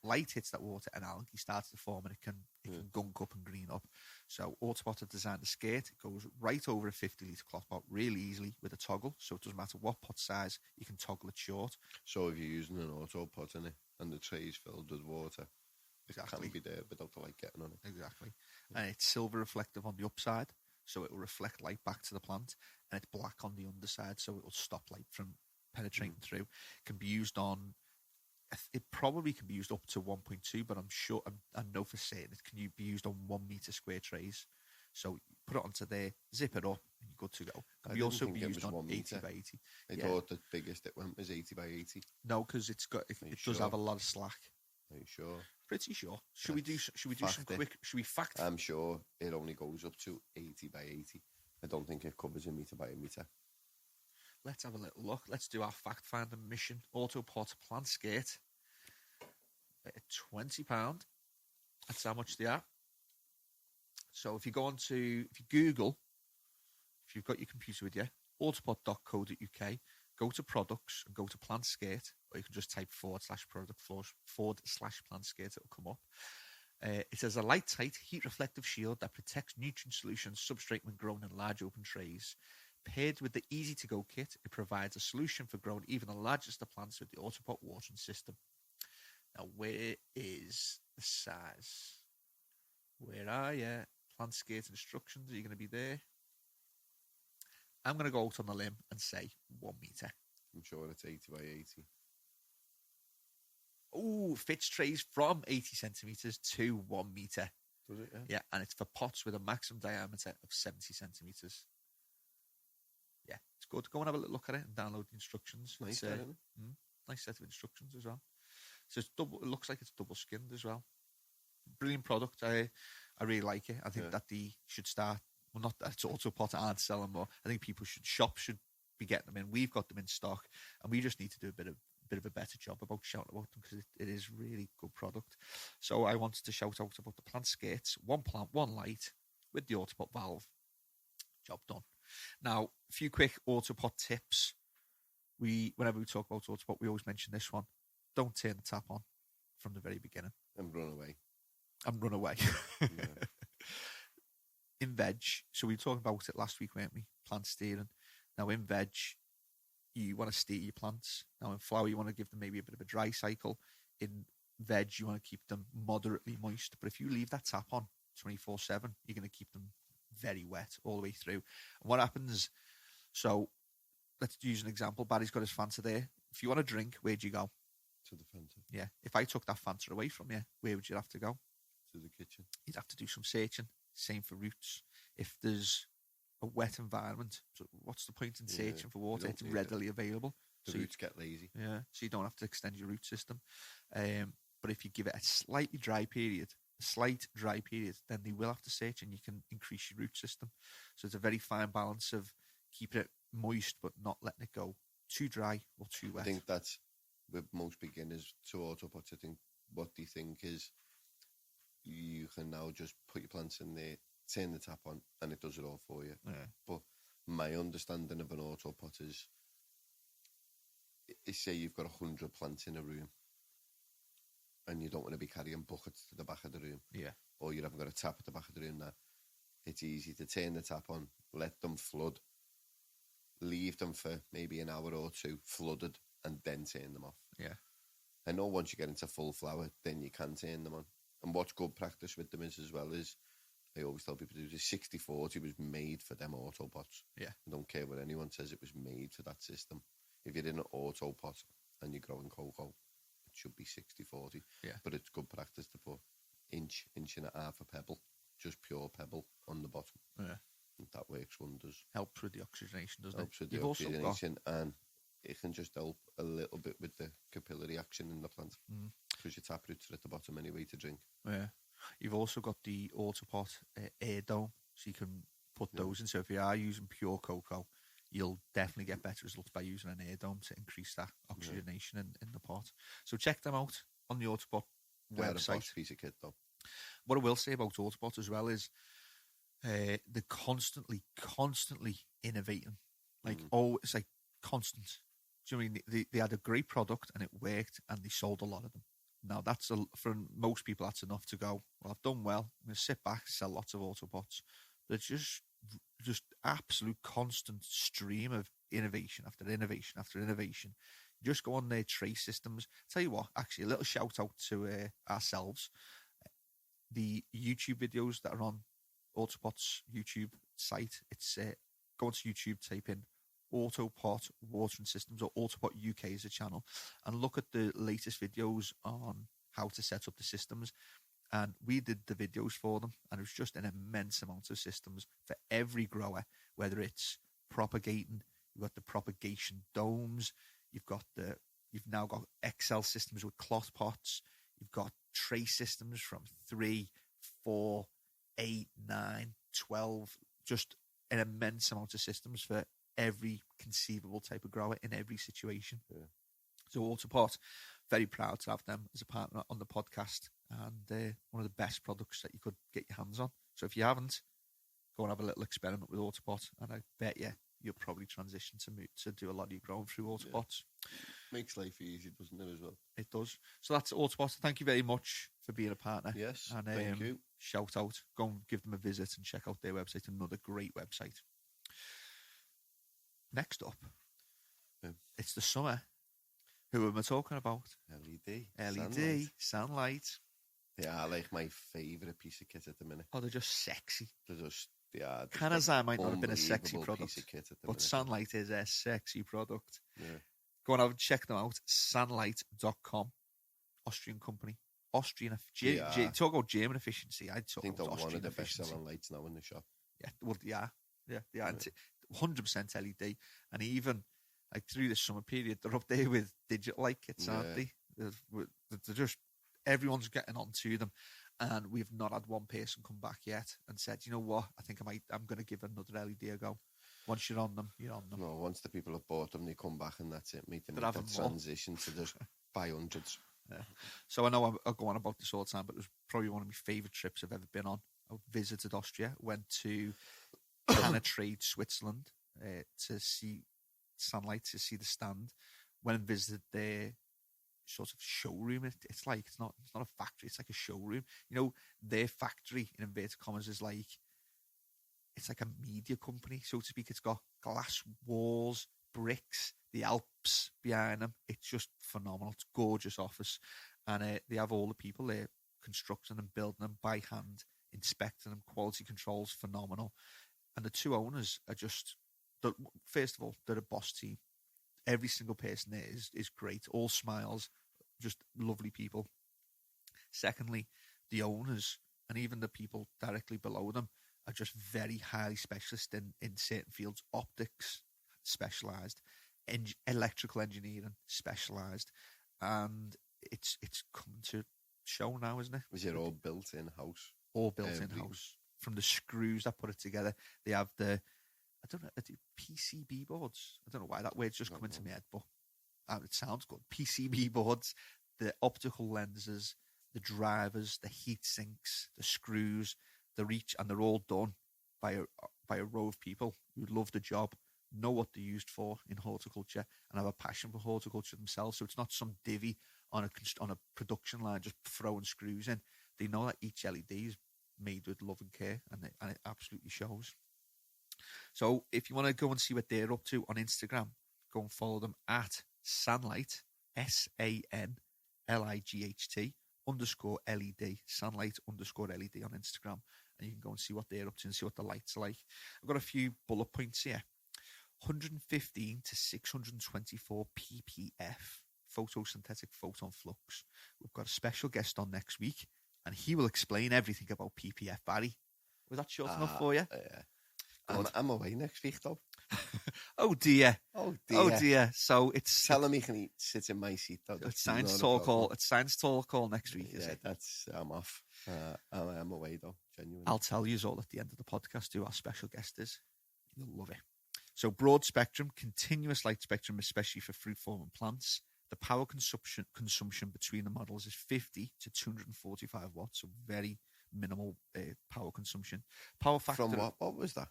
light hits that water, and algae starts to form, and it can gunk up and green up. So AutoPot have designed a skate. It goes right over a 50-litre cloth pot really easily with a toggle. So it doesn't matter what pot size, you can toggle it short. So if you're using an AutoPot in it and the tray's filled with water, Exactly. it can't be there without the light getting on it. Exactly. And it's silver reflective on the upside, so it will reflect light back to the plant, and it's black on the underside, so it will stop light from penetrating through. It can be used on, it probably can be used up to 1.2, but I'm sure, I know for certain it can be used on 1 metre square trays. So you put it onto there, zip it up, and you're good to go. It can also be used on 80 by 80. I thought the biggest it went was 80 by 80. No, because it does have a lot of slack. Are you sure? Pretty sure. Should we do some quick? Should we fact? I'm sure it only goes up to 80 by 80. I don't think it covers a metre by a metre. Let's have a little look. Let's do our fact finding mission. AutoPot plant skate. £20. That's how much they are. So if you Google, if you've got your computer with you, autopot.co.uk, go to products and go to plant skate, or you can just type /product/plant skate, it'll come up. It says a light, tight, heat reflective shield that protects nutrient solutions substrate when grown in large open trays. Paired with the easy to go kit, it provides a solution for growing even the largest of plants with the AutoPot watering system. Now, where is the size? Where are you? Plant skate instructions, are you going to be there? I'm going to go out on the limb and say 1 metre. I'm sure it's 80 by 80. Oh, fits trays from 80 centimetres to 1 metre. Does it? Yeah, and it's for pots with a maximum diameter of 70 centimetres. Yeah, it's good. Go and have a little look at it and download the instructions. Nice, nice set of instructions as well. So it's double. It looks like it's double skinned as well. Brilliant product. I really like it. I think that they should start. Well, not that it's AutoPot aren't selling more. I think shops should be getting them in. We've got them in stock, and we just need to do a bit of a better job about shouting about them because it is really good product. So I wanted to shout out about the plant skates. 1 plant, 1 light with the AutoPot valve. Job done. Now, a few quick AutoPot tips. Whenever we talk about AutoPot, we always mention this one. Don't turn the tap on from the very beginning. And run away. Yeah. In veg, so we were talking about it last week, weren't we? Plant steering. Now, in veg, you want to steer your plants. Now, in flower, you want to give them maybe a bit of a dry cycle. In veg, you want to keep them moderately moist. But if you leave that tap on 24/7, you're going to keep them very wet all the way through. And what happens? So, let's use an example. Barry's got his Fanta there. If you want a drink, where'd you go? To the Fanta. Yeah. If I took that Fanta away from you, where would you have to go? To the kitchen. You'd have to do some searching. Same for roots. If there's a wet environment, so what's the point in searching for water? It's readily available. The roots get lazy. Yeah, so you don't have to extend your root system. But if you give it a slightly dry period, a slight dry period, then they will have to search, and you can increase your root system. So it's a very fine balance of keeping it moist but not letting it go too dry or too wet. I think that's with most beginners to AutoPots. I think what they think is you can now just put your plants in there, turn the tap on, and it does it all for you. Yeah. But my understanding of an AutoPot is say you've got 100 plants in a room and you don't want to be carrying buckets to the back of the room. Yeah. Or you haven't got a tap at the back of the room now. It's easy to turn the tap on, let them flood, leave them for maybe an hour or two flooded, and then turn them off. Yeah. I know once you get into full flower, then you can turn them on. And what's good practice with them is as well is, I always tell people, the 60-40 was made for them AutoPots. Yeah. I don't care what anyone says, it was made for that system. If you're in an AutoPot and you're growing cocoa, it should be 60-40. Yeah. But it's good practice to put inch and a half a pebble, just pure pebble on the bottom. Yeah. And that works wonders. Helps with the oxygenation, doesn't Helps it? with the oxygenation, and it can just help a little bit with the capillary action in the plant. Because your tap roots are at the bottom anyway to drink. Yeah. You've also got the AutoPot air dome, so you can put those in. So if you are using pure cocoa, you'll definitely get better results by using an air dome to increase that oxygenation in the pot. So check them out on the AutoPot website. Piece of kit, though. What I will say about AutoPot as well is they're constantly innovating. Like, it's like constant. Do you know what I mean? They had a great product and it worked, and they sold a lot of them. Now, for most people, that's enough to go, well, I've done well. I'm going to sit back, sell lots of AutoPots. But it's just absolute constant stream of innovation after innovation after innovation. Just go on their tray systems. Tell you what, actually, a little shout out to ourselves. The YouTube videos that are on AutoPot's YouTube site, it's go onto YouTube, type in AutoPot watering systems, or AutoPot UK is a channel, and look at the latest videos on how to set up the systems. And we did the videos for them, and it was just an immense amount of systems for every grower, whether it's propagating, you've got the propagation domes, you've now got XL systems with cloth pots, you've got tray systems from 3, 4, 8, 9, 12, just an immense amount of systems for every conceivable type of grower in every situation. Yeah. So AutoPot, very proud to have them as a partner on the podcast, and they're one of the best products that you could get your hands on. So if you haven't, go and have a little experiment with AutoPot, and I bet you'll probably transition to do a lot of your growing through AutoPots. Yeah. Makes life easy, doesn't it, as well? It does. So that's AutoPot. Thank you very much for being a partner. Yes, and, thank you. Shout out. Go and give them a visit and check out their website. Another great website. Next up, it's the summer. Who am I talking about? LED. SANlight. Yeah, I like my favourite piece of kit at the minute. Oh, they're just sexy. CANNA might not have been a sexy product, but SANlight is a sexy product. Yeah. Go on and check them out. SANlight.com. Austrian company. Talk about German efficiency. I think they're one of the best-selling lights now in the shop. Yeah, well, they are. 100% LED, and even like through the summer period, they're up there with digital light kits, aren't they? They're just, everyone's getting onto them, and we've not had one person come back yet and said, you know what, I think I'm going to give another LED a go. Once you're on them, you're on them. No, once the people have bought them, they come back, and that's it. Make that transition to just buy hundreds. Yeah. So I know I'll go on about this all the time, but it was probably one of my favourite trips I've ever been on. I visited Austria, went to CANNA Trade Switzerland to see SANlight, to see the stand. Went and visited their sort of showroom. It's not a factory, it's like a showroom. You know, their factory, in inverted commas, is like, it's like a media company, so to speak. It's got glass walls, bricks, the Alps behind them. It's just phenomenal. It's a gorgeous office, and they have all the people there constructing and building them by hand, inspecting them. Quality control's phenomenal. And the two owners are just, first of all, they're a boss team. Every single person there is great. All smiles, just lovely people. Secondly, the owners and even the people directly below them are just very highly specialist in certain fields. Optics, specialised. Electrical engineering, specialised. And it's come to show now, isn't it? Was it all built in-house? All built in-house. From the screws that put it together. They have the, I don't know, PCB boards. I don't know why that word's just come into my head, but it sounds good. PCB boards, the optical lenses, the drivers, the heat sinks, the screws, the reach, and they're all done by a row of people who love the job, know what they're used for in horticulture, and have a passion for horticulture themselves. So it's not some divvy on a production line just throwing screws in. They know that each LED is made with love and care, and it absolutely shows. So if you want to go and see what they're up to on Instagram, go and follow them at SANlight, SANlight _LED, SANlight _LED on Instagram, and you can go and see what they're up to and see what the lights are like. I've got a few bullet points here. 115 to 624 ppf, photosynthetic photon flux. We've got a special guest on next week, and he will explain everything about ppf. Barry, was that short enough for you? Yeah. I'm away next week, though. Oh dear. Oh dear. Oh dear. So it's tell him he can sit in my seat, though. It's science talk call. It's science talk call next week. Is it? I'm off. I'm away though. Genuinely. I'll tell you all at the end of the podcast who our special guest is. You'll love it. So broad spectrum, continuous light spectrum, especially for fruit forming plants. The power consumption between the models is 50 to 245 watts, so very minimal power consumption. Power factor from what was that?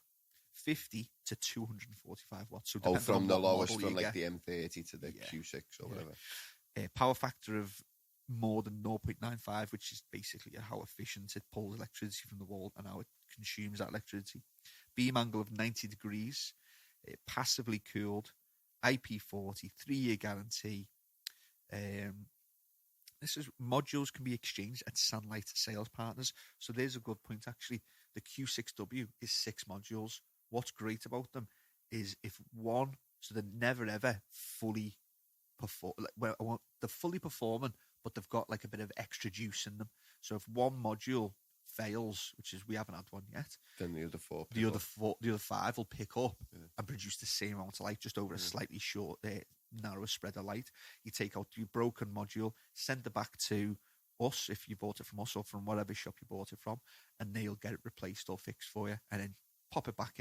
50 to 245 watts. So from the lowest, from like the M30 to the Q6 or whatever. Power factor of more than 0.95, which is basically how efficient it pulls electricity from the wall and how it consumes that electricity. Beam angle of 90 degrees, passively cooled, IP40, 3-year guarantee. This is modules can be exchanged at SANlight sales partners. So there's a good point actually. The Q6W is 6 modules. What's great about them is if one, so they're never ever fully perform. Well, they're fully performing, but they've got like a bit of extra juice in them. So if one module fails, which is we haven't had one yet, then the other 5 will pick up and produce the same amount of light, just over a slightly short, narrower spread of light. You take out your broken module, send it back to us if you bought it from us or from whatever shop you bought it from, and they'll get it replaced or fixed for you, and then pop it back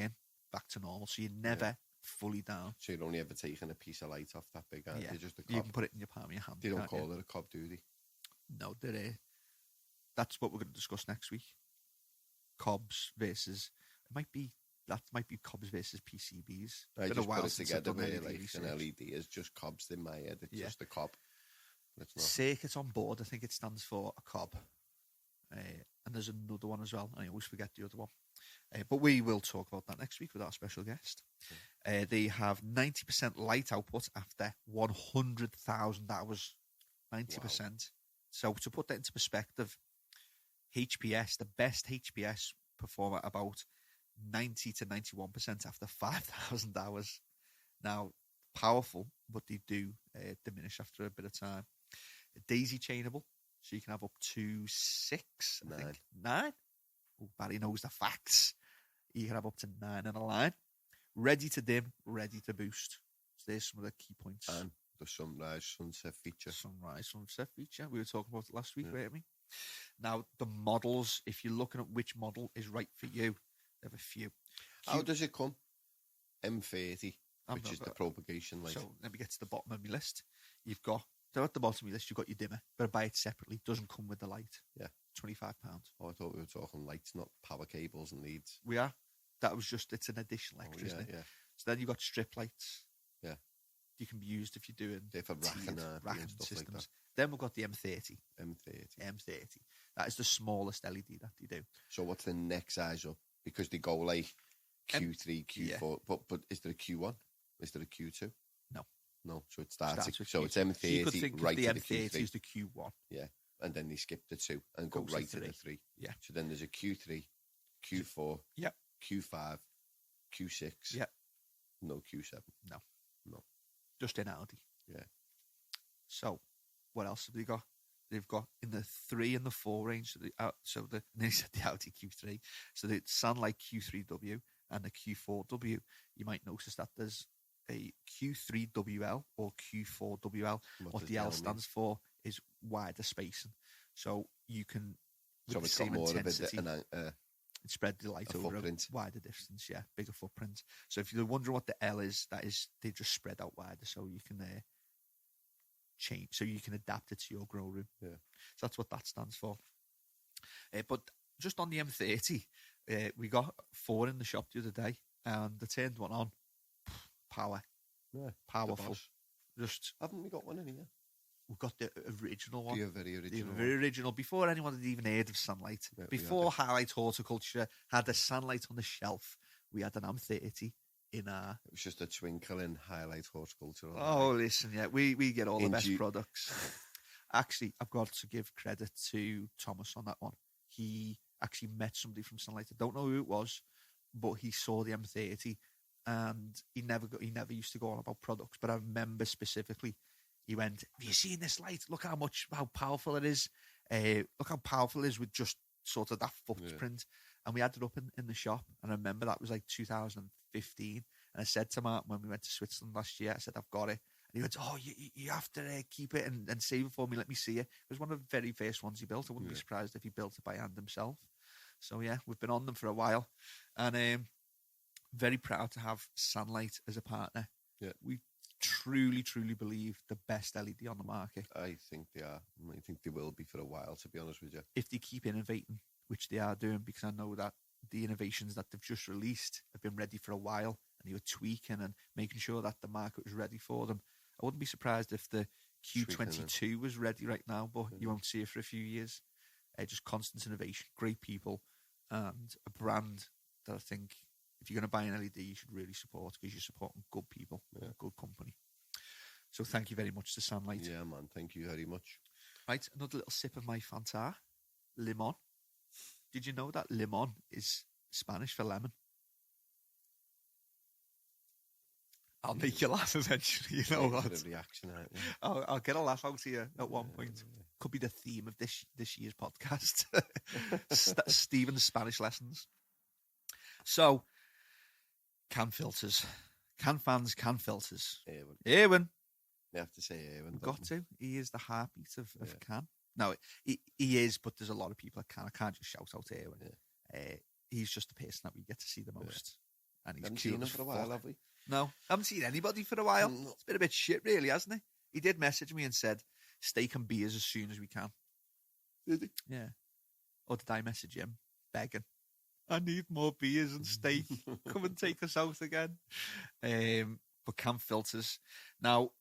to normal. So you're never fully down. So you're only ever taking a piece of light off that big hand. Yeah. Just a cob. You can put it in your palm of your hand. They don't call it a cob, do they? No, they're that's what we're going to discuss next week. Cobs versus that might be cobs versus PCBs. I just put it together really like an LED is just cobs in my head. It's just a cob. It's not. Circuit on board, I think it stands for a cob. And there's another one as well. I always forget the other one. But we will talk about that next week with our special guest. They have 90% light output after 100,000 hours. 90%. Wow. So to put that into perspective, HPS, the best HPS perform at about 90 to 91% after 5,000 hours. Now, powerful, but they do diminish after a bit of time. Daisy chainable, so you can have up to 6, I think. 9? Oh, Barry knows the facts. You can have up to 9 in a line. Ready to dim, ready to boost. So there's some of the key points. And the sunrise, sunset feature. Sunrise, sunset feature. We were talking about it last week, weren't we? Now, the models, if you're looking at which model is right for you, they have a few. How does it come? M30, which is the propagation light. So let me get to the bottom of my list. You've got, so at the bottom of your list, you've got your dimmer. You've got to buy it separately. It doesn't come with the light. Yeah. £25. Oh, I thought we were talking lights, not power cables and leads. We are. That was just, it's an additional extra, isn't it? Yeah. So then you've got strip lights. Yeah. You can be used if you're doing for racking systems. Like that. Then we've got the M30. M30. That is the smallest LED that they do. So what's the next size up? Because they go like Q3, Q4, but is there a Q1? Is there a Q2? No. So it starts with so it's M30 so you could think right the to M30 the Q3. is the Q1. Yeah, and then they skip the 2 and go right to the 3. Yeah. So then there's a Q3, Q4, Q5, Q6. Yeah. No Q7. No. Just in Audi. Yeah. So what else have they got? They've got in the 3 and the 4 range. So they said the Audi Q3. So the SANlight Q3W and the Q4W. You might notice that there's a Q3WL or Q4WL. What the L stands for is wider spacing. So you can, with So the it's same got more intensity, of it, spread the light over footprint. a wider distance. Yeah, bigger footprint. So if you're wondering what the L is, that is, they just spread out wider, so you can change, so you can adapt it to your grow room. Yeah. So that's what that stands for. But just on the M30, we got 4 in the shop the other day, and they turned one on. Power. Yeah, Powerful. Just haven't we got one in here? We've got the original one. The very original. The very original. Before anyone had even heard of SANlight. Yeah, Before Highlight Horticulture had a SANlight on the shelf, we had an M30 in our... It was just a twinkling Highlight Horticulture. Oh, listen, yeah, we get all the best products. Actually, I've got to give credit to Thomas on that one. He actually met somebody from SANlight. I don't know who it was, but he saw the M30, and he never used to go on about products. But I remember specifically, he went, "Have you seen this light? Look how powerful it is. Look how powerful it is with just sort of that footprint." Yeah. And we had it up in the shop. And I remember that was like 2015. And I said to Martin when we went to Switzerland last year, I said, "I've got it." And he went, "Oh, you have to keep it and save it for me. Let me see it." It was one of the very first ones he built. I wouldn't be surprised if he built it by hand himself. So yeah, we've been on them for a while. And very proud to have SANlight as a partner. Yeah. We truly, truly believe the best LED on the market. I think they are. I think they will be for a while, to be honest with you. If they keep innovating, which they are doing, because I know that the innovations that they've just released have been ready for a while, and they were tweaking and making sure that the market was ready for them. I wouldn't be surprised if the Q22 was ready right now, but you won't see it for a few years. Just constant innovation, great people, and a brand that I think, if you're going to buy an LED, you should really support, because you're supporting good people, good company. So thank you very much to SANlight. Yeah, man. Thank you very much. Right, another little sip of my Fanta. Limon. Did you know that limon is Spanish for lemon? I'll make you laugh eventually, you know what? Reaction, I'll get a laugh out of you at one point. Could be the theme of this year's podcast. Stephen's Spanish lessons. So, can filters. Can fans, can filters. Erwin. You have to say Erwin. We've got to. He is the heartbeat of Can. No, he is, but there's a lot of people at Can. I can't just shout out Erwin. Yeah. He's just the person that we get to see the most. And he's haven't seen him for a while, have we? No, haven't seen anybody for a while. No. It's been a bit shit, really, hasn't it? He did message me and said, "Steak and beers as soon as we can." Did he? Yeah. Or did I message him begging, "I need more beers and steak. Come and take us out again." But Can Filters. Now,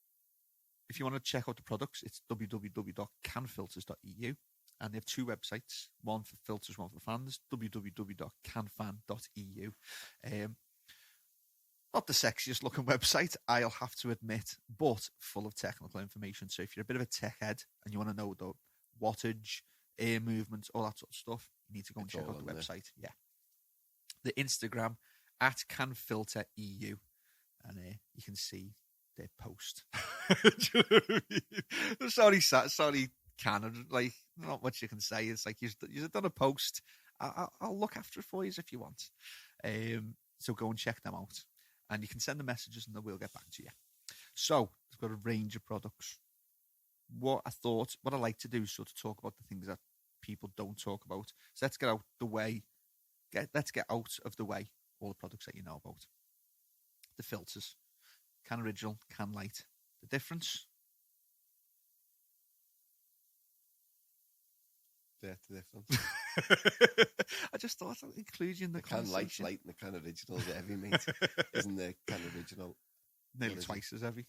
if you want to check out the products, it's www.canfilters.eu. And they have 2 websites, one for filters, one for fans, www.canfan.eu. Not the sexiest looking website, I'll have to admit, but full of technical information. So if you're a bit of a tech head and you want to know the wattage, air movement, all that sort of stuff, you need to go and check out the website. Yeah. The Instagram at CanFilterEU. And you can see their post. Do you know what I mean? Sorry, Canon. Like, not much you can say. It's like you've done a post. I'll look after it for you if you want. So go and check them out. And you can send the messages and they will get back to you. So, we've got a range of products. What I like to do is sort of talk about the things that people don't talk about. So let's get out the way. Let's get out of the way all the products that you know about. The filters. Can Original, Can Light. The difference? Yeah, the difference. I just thought I'd include you in the Can Light's light and the Can Original's heavy, mate. Isn't the Can Original nearly twice as heavy?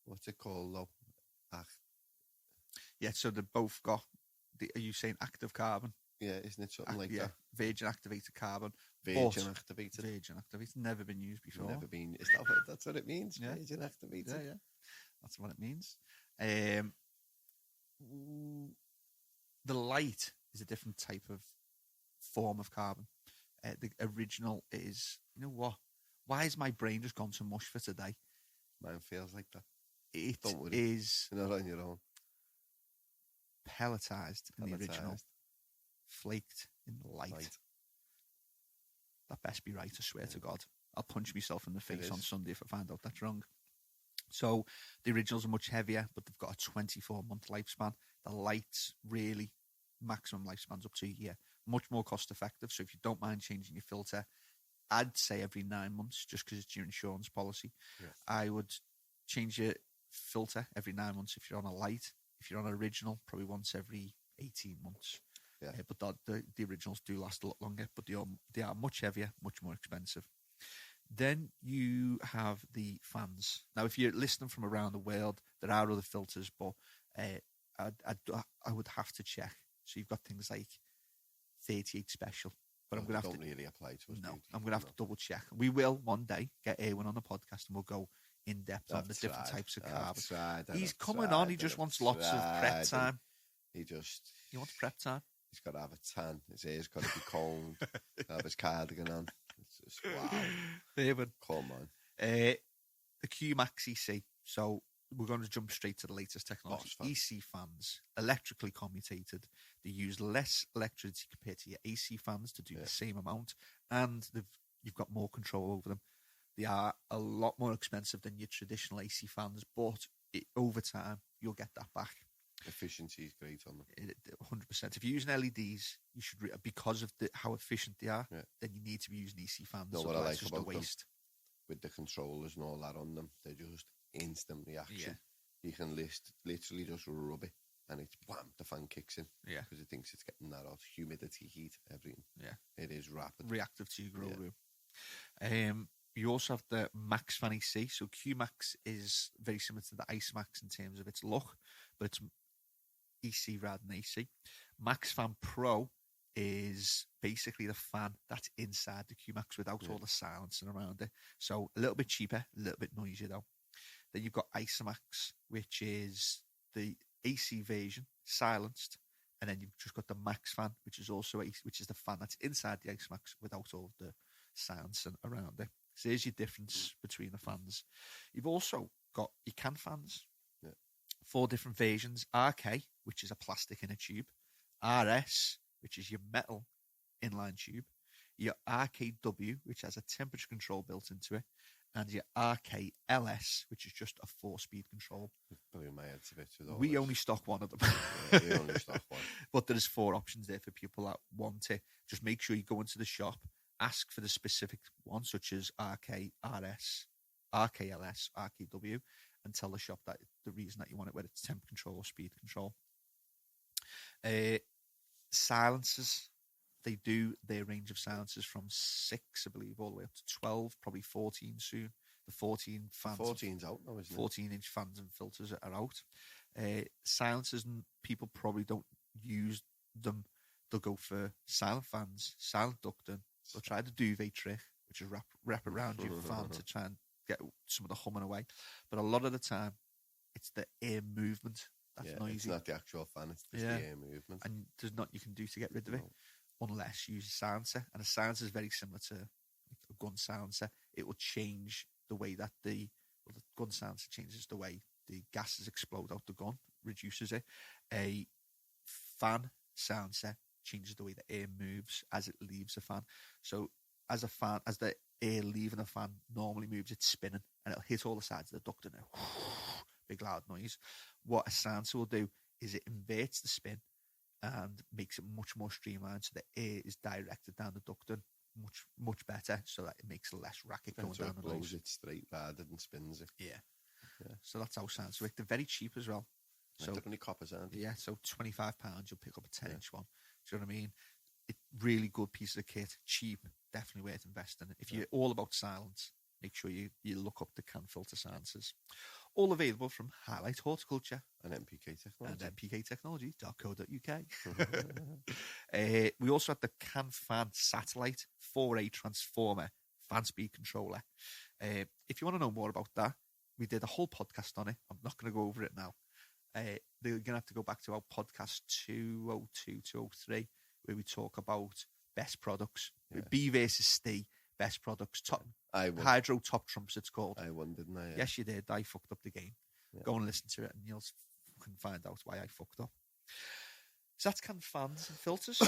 What's it called, though? Yeah, so they've both got, are you saying active carbon? Yeah, isn't it something like that? Virgin activated carbon. Virgin activated. Virgin activated. Never been used before. Never been. That's what it means? Yeah. Virgin activated. Yeah. That's what it means. The light is a different type of form of carbon. The original is, you know what? Why has my brain just gone to mush for today? Mine feels like that. It Don't worry. is. You're not on your own. Pelletized in the original. Flaked in the light. That best be right, I swear to God. I'll punch myself in the face on Sunday if I find out that's wrong. So the originals are much heavier, but they've got a 24-month lifespan. The lights really maximum lifespans up to a year. Much more cost effective. So if you don't mind changing your filter, I'd say every 9 months, just because it's your insurance policy. Yeah. I would change your filter every 9 months if you're on a light. If you're on an original, probably once every 18 months. Yeah. But the originals do last a lot longer, but they are much heavier, much more expensive. Then you have the fans. Now, if you're listening from around the world, there are other filters, but I would have to check. So you've got things like 38 Special. But I'm going to have to really apply to us. No, I'm going to have to double check. We will one day get Erwin on the podcast and we'll go in depth on the different types of carbon. He's coming on. He just wants lots of prep time. He wants prep time. He's got to have a tan. His hair's got to be cold. Have his cardigan on. It's just wow. Erwin, come on. The QMax EC. So we're going to jump straight to the latest technology. EC fans, electrically commutated. They use less electricity compared to your AC fans to do the same amount, and you've got more control over them. They are a lot more expensive than your traditional AC fans, but over time, you'll get that back. Efficiency is great on them. 100%. If you're using LEDs, you should, because of how efficient they are, then you need to be using AC fans. No, what I like just about a waste. Them, with the controllers and all that on them, they're just instant reaction. You can literally just rub it and it's wham, the fan kicks in. Yeah. Because it thinks it's getting that out. Humidity, heat, everything. Yeah. It is rapid. Reactive to your grow room. You also have the Max Fan EC. So QMax is very similar to the Ice Max in terms of its look, but it's EC rather than AC. Max Fan Pro is basically the fan that's inside the QMax without all the silencing around it. So a little bit cheaper, a little bit noisier though. Then you've got Isamax, which is the AC version, silenced, and then you've just got the Max Fan, which is also which is the fan that's inside the Isamax without all of the silencing around it. So there's your difference between the fans. You've also got your can fans. 4 different versions. RK, which is a plastic in a tube. RS, which is your metal inline tube. Your RKW, which has a temperature control built into it. And your RKLS, which is just a 4-speed control. We only stock one of them. We only stock one. But there's 4 options there for people that want it. Just make sure you go into the shop, ask for the specific one, such as RKRS, RKLS, RKW, and tell the shop that the reason that you want it, whether it's temp control or speed control. Silencers. They do their range of silencers from 6, I believe, all the way up to 12, probably 14 soon. The 14 fans. 14's out now, isn't it? 14-inch fans and filters are out. Silencers, and people probably don't use them. They'll go for silent fans, silent ducting. They'll try the duvet trick, which is wrap around your fan to try and get some of the humming away. But a lot of the time, it's the air movement that's noisy. It's not the actual fan, it's just the air movement. And there's nothing you can do to get rid of it. Unless you use a silencer, and a silencer is very similar to a gun silencer. It will change the way that the gun silencer changes the way the gases explode out the gun, reduces it. A fan silencer changes the way the air moves as it leaves the fan. So as the air leaving the fan normally moves, it's spinning and it'll hit all the sides of the duct and big loud noise. What a silencer will do is it inverts the spin and makes it much more streamlined, so the air is directed down the ducting much better, so that it makes less racket going down the nose. It straight rather than spins it. Yeah. So that's how silencers work. They're very cheap as well. So they're only coppers, aren't they? Yeah, so £25 you'll pick up a 10-inch one. Do you know what I mean? Really good piece of kit, cheap, definitely worth investing in. If you're all about silence, make sure you look up the can filter silencers. All available from Highlight Horticulture and NPK Technology. And NPKtechnology.co.uk. We also had the Can Fan SANlight 4A Transformer fan speed controller. If you want to know more about that, we did a whole podcast on it. I'm not going to go over it now. They're going to have to go back to our podcast 202, 203, where we talk about best products. B versus C, best products, Hydro top trumps, it's called. I won, didn't I? Yes, you did. I fucked up the game. Go and listen to it and you'll fucking find out why I fucked up. So that's can fans and filters.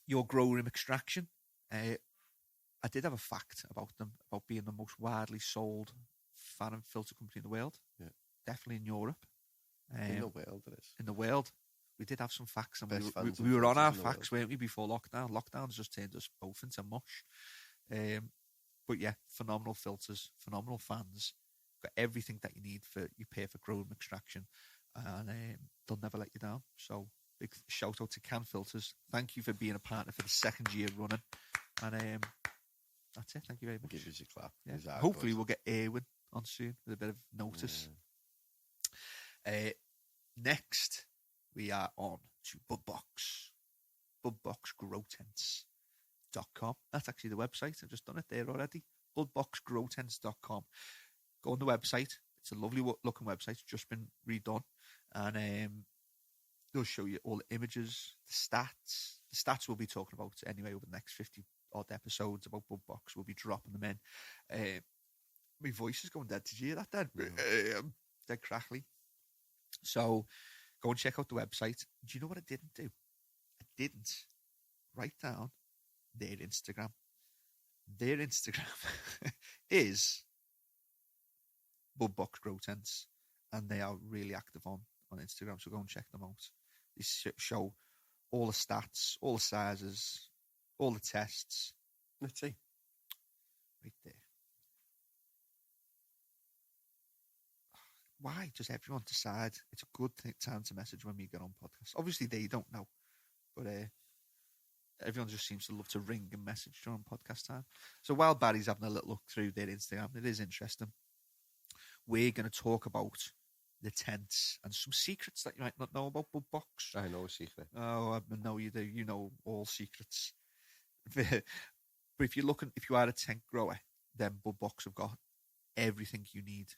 Your grow room extraction. I did have a fact about them, about being the most widely sold fan and filter company in the world. Yeah. Definitely in Europe. In the world, it is. In the world. We did have some facts, and Best fans we and were on our filters in the facts, weren't we, before lockdown? Lockdown's just turned us both into mush. But yeah, phenomenal filters, phenomenal fans. Got everything that you need for your perfect grow room extraction, and they'll never let you down. So big shout out to Can Filters. Thank you for being a partner for the 2nd year running, and that's it. Thank you very much. Give us a clap. Yeah. Hopefully we'll get Erwin on soon with a bit of notice. Next, we are on to BudBox. BudBoxGrowTents.com. That's actually the website. I've just done it there already. BudBoxGrowTents.com. Go on the website. It's a lovely looking website. It's just been redone. And they'll show you all the images, the stats. The stats we'll be talking about anyway over the next 50 odd episodes about BudBox. We'll be dropping them in. My voice is going dead. Did you hear that then? Dead crackly. So go and check out the website. Do you know what I didn't do? I didn't write down their Instagram. Their Instagram is BudBox Grow Tents, and they are really active on Instagram, so go and check them out. They show all the stats, all the sizes, all the tests. Let's see. Right there. Why does everyone decide it's a good time to message when we get on podcasts? Obviously, they don't know, but everyone just seems to love to ring and message during podcast time. So while Barry's having a little look through their Instagram, it is interesting. We're going to talk about the tents and some secrets that you might not know about BudBox. I know a secret. Oh, I know you do. You know all secrets. But if you are a tent grower, then BudBox have got everything you need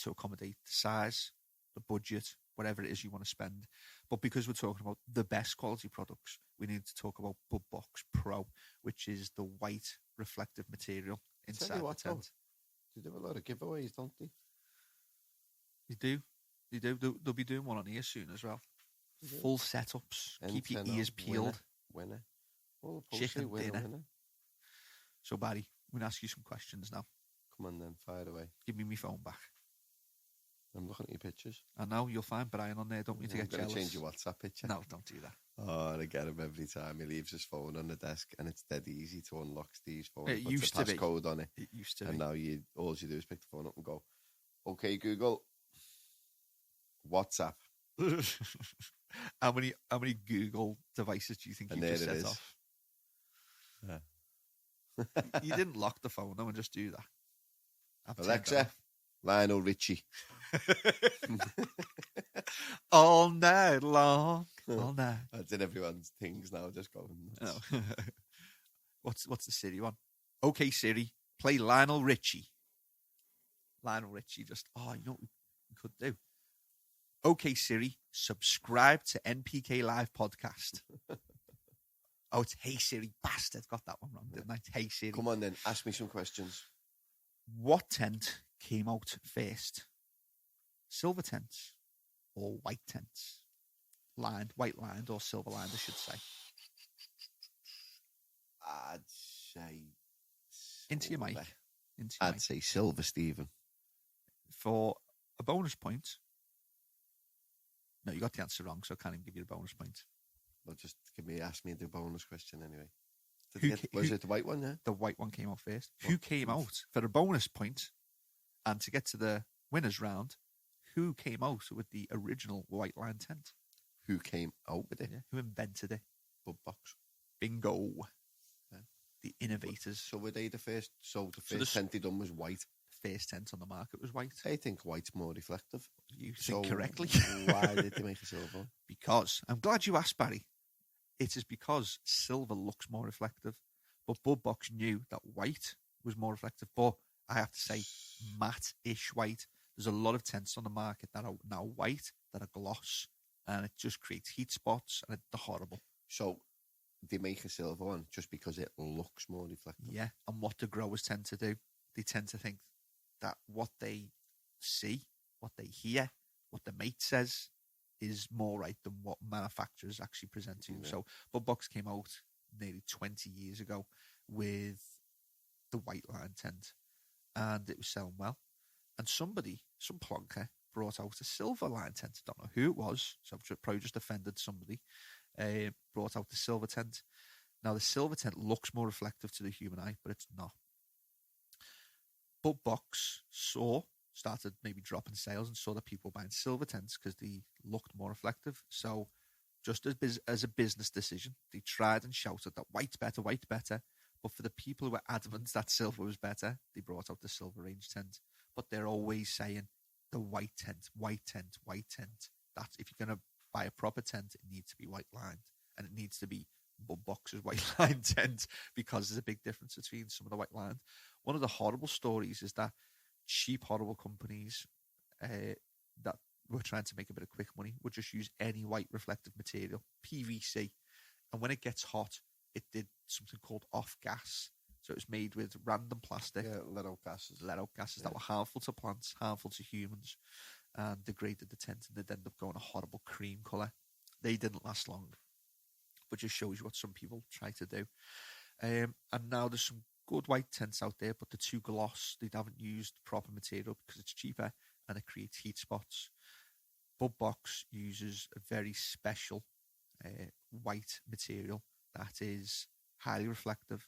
to accommodate the size, the budget, whatever it is you want to spend. But because we're talking about the best quality products, we need to talk about BudBox Pro, which is the white reflective material inside the tent. They do a lot of giveaways, don't they? They do. They'll be doing one on here soon as well. Full setups. Keep your ears peeled. Winner. Chicken dinner. So, Barry, I'm going to ask you some questions now. Come on then, fire away. Give me my phone back. I'm looking at your pictures. I know, you'll find Brian on there. Don't need to get jealous. I'm going to change your WhatsApp picture. No, don't do that. Oh, I get him every time. He leaves his phone on the desk, and it's dead easy to unlock Steve's phone. It used to be. Puts a passcode on it. It used to be. And now all you do is pick the phone up and go, okay, Google, WhatsApp. How many Google devices do you think you just set off? Yeah. You didn't lock the phone, though, and just do that. Alexa, Lionel Richie. All night long. All night. That's in everyone's things now, just going. Oh. What's the Siri one? Okay, Siri, play Lionel Richie. Lionel Richie, you know what we could do? Okay, Siri, subscribe to NPK Live podcast. Oh, it's Hey Siri, bastard. Got that one wrong, didn't I? Hey Siri. Come on then, ask me some questions. What tent came out first? Silver tents or white tents? White lined or silver lined, I should say. I'd say silver. Into your mic. I'd say silver, Stephen. For a bonus point. No, you got the answer wrong, so I can't even give you a bonus point. Well, just ask me the bonus question anyway. Was it the white one, yeah? The white one came out first. Who came out for a bonus point? And to get to the winners round, who came out with the original white line tent? Who came out with it? Yeah. Who invented it? BudBox. Bingo. Yeah. The innovators. So were they the first? So the first tent they done was white? The first tent on the market was white. I think white's more reflective. You think correctly. Why did they make a silver? Because, I'm glad you asked, Barry. It is because silver looks more reflective. But BudBox knew that white was more reflective. But I have to say, matte-ish white. There's a lot of tents on the market that are now white, that are gloss, and it just creates heat spots, and it's horrible. So they make a silver one just because it looks more reflective? Yeah, and what the growers tend to do, they tend to think that what they see, what they hear, what the mate says is more right than what manufacturers actually present to you. Yeah. So BudBox came out nearly 20 years ago with the white line tent, and it was selling well. And some plonker brought out a silver line tent. I don't know who it was, so I've probably just offended somebody. Brought out the silver tent. Now, the silver tent looks more reflective to the human eye, but it's not. BudBox started maybe dropping sales and saw that people were buying silver tents because they looked more reflective. So just as a business decision, they tried and shouted that white's better, white's better. But for the people who were adamant that silver was better, they brought out the silver range tent. But they're always saying the white tent, white tent, white tent. That's, if you're going to buy a proper tent, it needs to be white lined, and it needs to be BudBox's white line tent, because there's a big difference between some of the white line. One of the horrible stories is that cheap, horrible companies that were trying to make a bit of quick money would just use any white reflective material, PVC, and when it gets hot, it did something called off gas. So it was made with random plastic. Yeah, let out gases. That were harmful to plants, harmful to humans, and degraded the tent, and they'd end up going a horrible cream colour. They didn't last long, but just shows you what some people try to do. And now there's some good white tents out there, but they're too gloss. They haven't used proper material because it's cheaper and it creates heat spots. BudBox uses a very special white material that is highly reflective,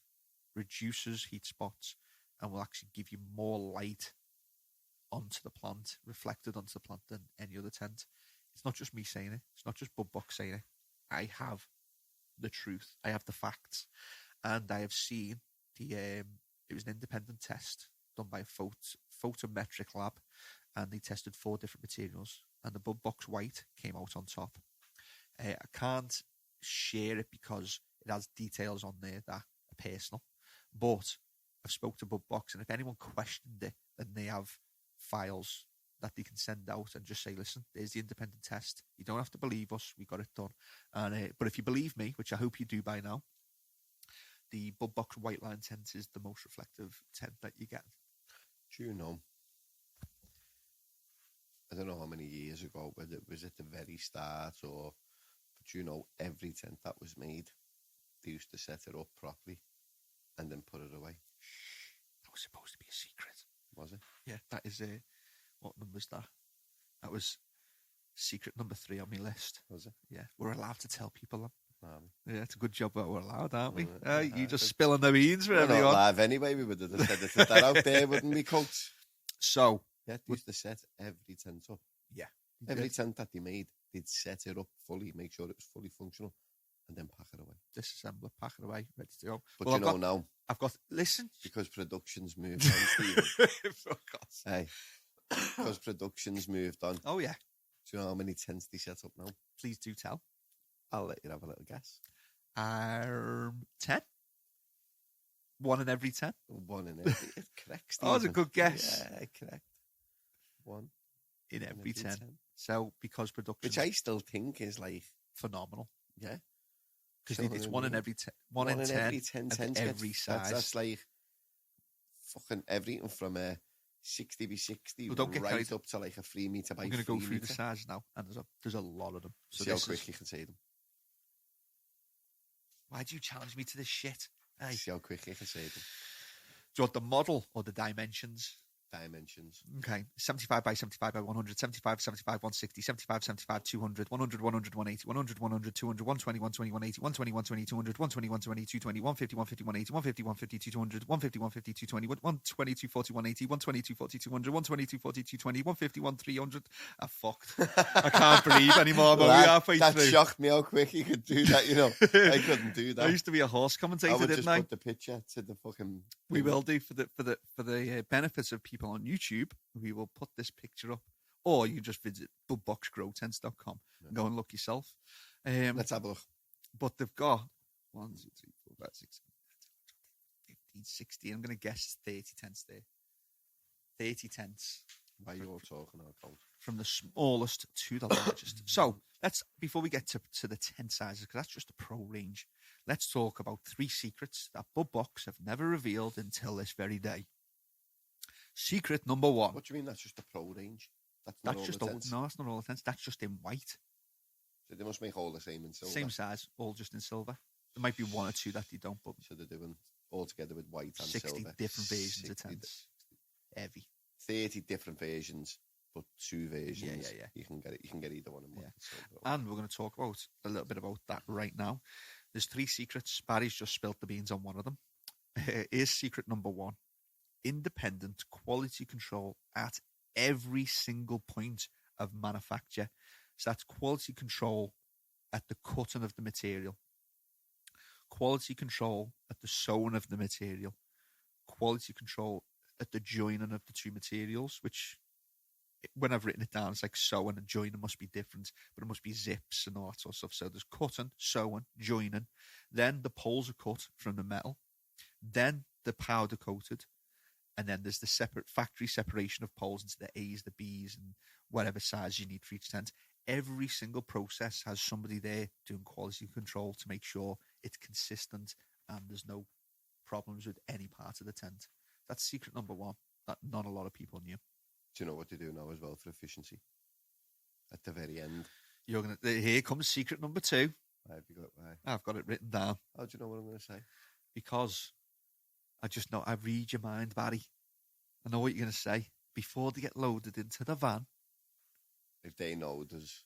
reduces heat spots, and will actually give you more light onto the plant, reflected onto the plant, than any other tent. It's not just me saying it. It's not just BudBox saying it. I have the truth. I have the facts. And I have seen it was an independent test done by a photometric lab, and they tested 4 different materials, and the BudBox white came out on top. I can't share it because it has details on there that are personal, but I've spoke to BudBox, and if anyone questioned it, then they have files that they can send out and just say, listen, there's the independent test. You don't have to believe us. We got it done. And but if you believe me, which I hope you do by now, the BudBox white line tent is the most reflective tent that you get. Do you know, I don't know how many years ago, whether it was at the very start or, but you know, every tent that was made, they used to set it up properly and then put it away. That was supposed to be a secret. Was it? Yeah, that is what number's that? That was secret number 3 on my list. Was it? Yeah, we're allowed to tell people that. Yeah, it's a good job that we're allowed, aren't we? You just spilling the beans for we're everyone. Not live anyway. We would have said it that out there, wouldn't we, Coach? So yeah, they used to set every tent up. Yeah, every tent that they made, they'd set it up fully, make sure it was fully functional, and then pack it away. Disassemble it, pack it away, ready to go. But well, now I've got listen because production's moved on, Stephen. For God's sake. Hey, because production's moved on. Oh yeah. Do you know how many tents they set up now? Please do tell. I'll let you have a little guess. 10. 1 in every 10. 1 in every. It's correct, Stephen. Oh, that's a good guess. Yeah, correct. 1 in every 10. So because production, which I still think is like phenomenal. Yeah, because it's 1 in every 10. 1 in 10 every 10 tents. Every size. That's like fucking everything from a 60 by 60 well, right up to like a 3 meter by 3 meter. We're going to go through the size now, and there's a lot of them. So see how quick you can say them. Why do you challenge me to this shit? Hey. See how quick you can say them. Do you want the model or the dimensions? Dimensions. Okay. 75 by 75 by 100, 75, 75, 160, 75, 75, 200, 100, 100, 180, 100, 100, 200, 120, 120, 180, 120, 120, 200, 120, 120, 220, 150, 150, 180, 150, 150, 200, 150, 150, 220, 120, 240, 180, 120, 240, 200, 120, 240, 220, 150, 300. I'm fucked. I can't breathe anymore, but we're halfway through. That shocked me how quick you could do that, you know. I couldn't do that. I used to be a horse commentator, didn't I? I would just put the picture to the fucking... We will do for the benefits of people on YouTube. We will put this picture up, or you just visit budboxgrowtents.com and go and look yourself. Let's have a look. But they've got 1, 2, 3, 4, 5, 6, 15, 16. I'm going to guess 30 tents there. 30 tents. Why you're talking about? From the smallest to the largest. So let's, before we get to the tent sizes, because that's just the pro range, let's talk about 3 secrets that BudBox have never revealed until this very day. Secret number 1. What do you mean that's just the pro range? That's just all the tents? No, that's not all the tents. That's just in white. So they must make all the same in silver. Same size, all just in silver. There might be 1 or 2 that they don't, but so they're doing all together with white and 60 silver. 60 different versions of tents. Heavy. 30 different versions, but 2 versions. Yeah. You can get either one in one. And we're going to talk about a little bit about that right now. There's 3 secrets. Barry's just spilt the beans on one of them. Here's secret number 1. Independent quality control at every single point of manufacture. So that's quality control at the cutting of the material, quality control at the sewing of the material, quality control at the joining of the 2 materials, which when I've written it down, it's like sewing and joining must be different, but it must be zips and all that sort of stuff. So there's cutting, sewing, joining. Then the poles are cut from the metal. Then the powder coated. And then there's the separate factory separation of poles into the A's, the B's, and whatever size you need for each tent. Every single process has somebody there doing quality control to make sure it's consistent and there's no problems with any part of the tent. That's secret number 1 that not a lot of people knew. Do you know what they do now as well for efficiency? At the very end. Here comes secret number 2. I've got it written down. How do you know what I'm going to say? Because I just know, I read your mind, Barry. I know what you're going to say. Before they get loaded into the van. If they know there's...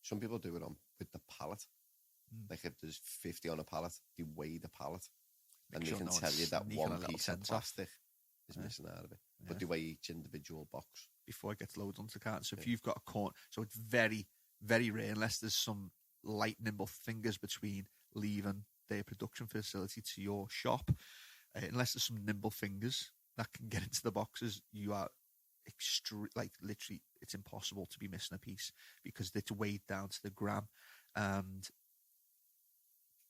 Some people do it with the pallet. Like if there's 50 on a pallet, they weigh the pallet. And they can tell you that one piece of plastic is missing out of it. But they weigh each individual box. Before it gets loaded onto the cart. So if you've got a corn... So it's very, very rare, unless there's some light, nimble fingers between leaving their production facility to your shop. Unless there's some nimble fingers that can get into the boxes, you are literally, it's impossible to be missing a piece because it's weighed down to the gram, and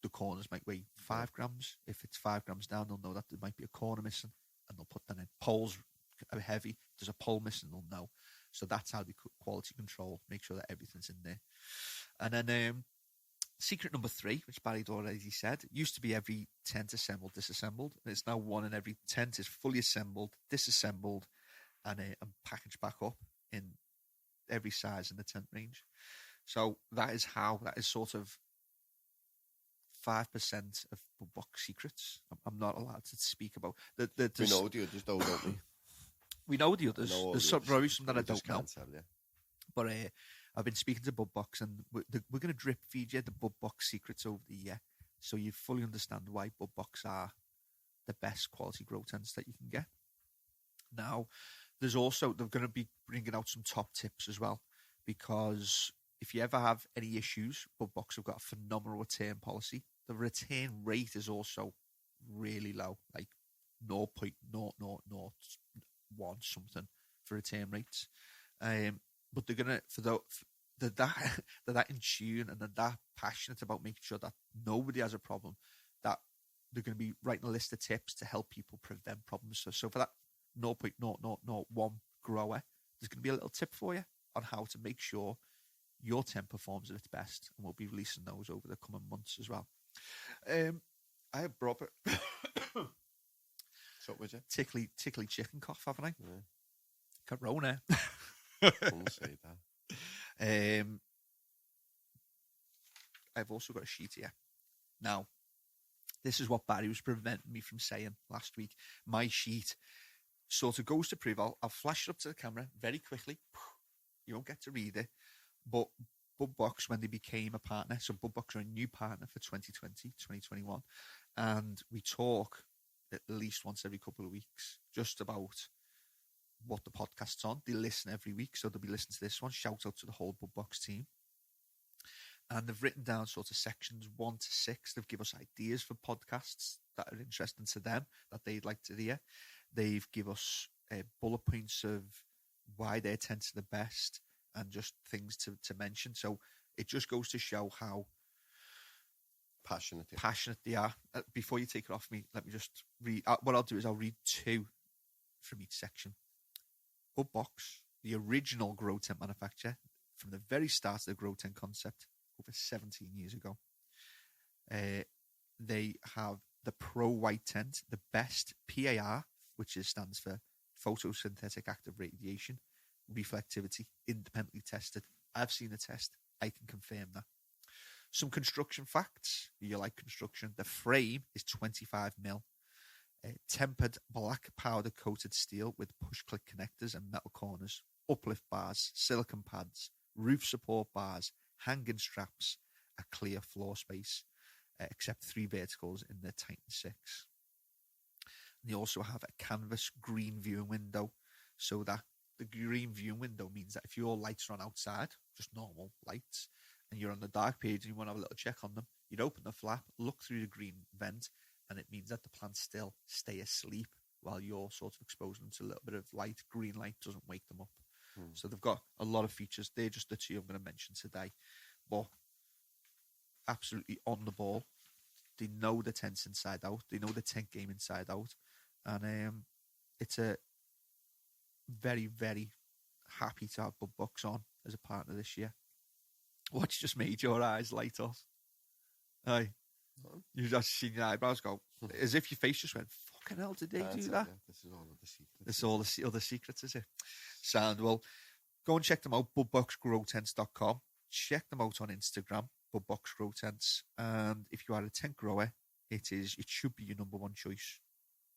the corners might weigh 5 grams. If it's 5 grams down, they'll know that there might be a corner missing, and they'll put that in. Poles are heavy. If there's a pole missing, they'll know. So that's how they quality control, make sure that everything's in there. And then secret number 3, which Barry'd already said, used to be every tent assembled, disassembled. And it's now 1 in every tent is fully assembled, disassembled, and packaged back up in every size in the tent range. So that is sort of 5% of BudBox secrets. I'm not allowed to speak about. We know the others though, don't we? We know the others. There's probably some that I don't know. Tell you. But I've been speaking to BudBox, and we're going to drip feed you the BudBox secrets over the year, so you fully understand why BudBox are the best quality grow tents that you can get. Now, they're going to be bringing out some top tips as well, because if you ever have any issues, BudBox have got a phenomenal return policy. The return rate is also really low, like 0.0001 something for return rates. But they're gonna they're that in tune, and they're that passionate about making sure that nobody has a problem, that they're going to be writing a list of tips to help people prevent problems. So for that 0.0001 grower, there's going to be a little tip for you on how to make sure your tent performs at its best, and we'll be releasing those over the coming months as well. I have brought it. What was it? Tickly chicken cough, haven't I? Yeah. Corona. Don't say that. I've also got a sheet here. Now, this is what Barry was preventing me from saying last week. My sheet sort of goes to prove. I'll flash it up to the camera very quickly. You won't get to read it. But BudBox, when they became a partner, so BudBox are a new partner for 2020, 2021, and we talk at least once every couple of weeks just about what the podcast's on. They listen every week, so they'll be listening to this one. Shout out to the whole BudBox team. And they've written down sort of sections 1 to 6. They've given us ideas for podcasts that are interesting to them, that they'd like to hear. They've given us bullet points of why their tents are the best and just things to mention. So it just goes to show how passionate they are. Before you take it off me, let me just read. What I'll do is I'll read 2 from each section. BudBox, the original grow tent manufacturer, from the very start of the grow tent concept over 17 years ago. They have the Pro White Tent, the best PAR, which stands for photosynthetic active radiation, reflectivity, independently tested. I've seen the test. I can confirm that. Some construction facts. You like construction. The frame is 25mm. Tempered black powder coated steel with push click connectors and metal corners. uplift bars, silicon pads, roof support bars, hanging straps, a clear floor space, except 3 verticals in the Titan 6. And they also have a canvas green viewing window, so that the green viewing window means that if your lights are on outside, just normal lights, and you're on the dark page and you want to have a little check on them, you'd open the flap, look through the green vent, and it means that the plants still stay asleep while you're sort of exposing them to a little bit of light. Green light doesn't wake them up. So they've got a lot of features. They're just the 2 I'm going to mention today. But absolutely on the ball. They know the tents inside out. They know the tent game inside out. And it's a very, very happy to have BudBox on as a partner this year. What just made your eyes light up? Aye. You've just seen your eyebrows go, as if your face just went, fucking hell, did they do that? This is all of the secrets. This is all the other secrets, is it? Sound. Well, go and check them out, budboxgrowtents.com. Check them out on Instagram, budboxgrowtents. And if you are a tent grower, it should be your number 1 choice.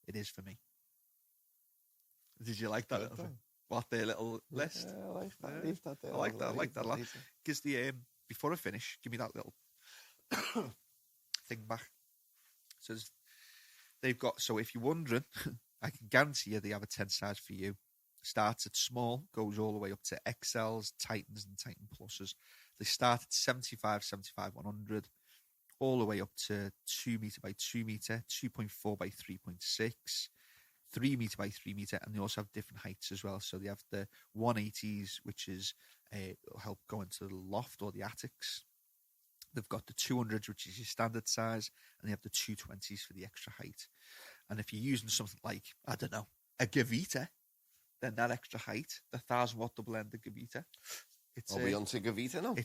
It is for me. Did you like that? What, their little list? Yeah, I like that. Leave that there. I like that. I like that a lot. Because before I finish, give me that little thing back. So they've got, so if you're wondering, I can guarantee you they have a tent size for you. Starts at small, goes all the way up to XLs, Titans, and Titan Pluses. They start at 75, 100, all the way up to 2 meter by 2 meter, 2.4 by 3.6, 3 meter by 3 meter, and they also have different heights as well. So they have the 180s, which is help go into the loft or the attics. They've got the 200s, which is your standard size, and they have the 220s for the extra height. And if you're using something like, I don't know, a Gavita, then that extra height, the 1,000-watt double-ended Gavita. Are we onto Gavita now?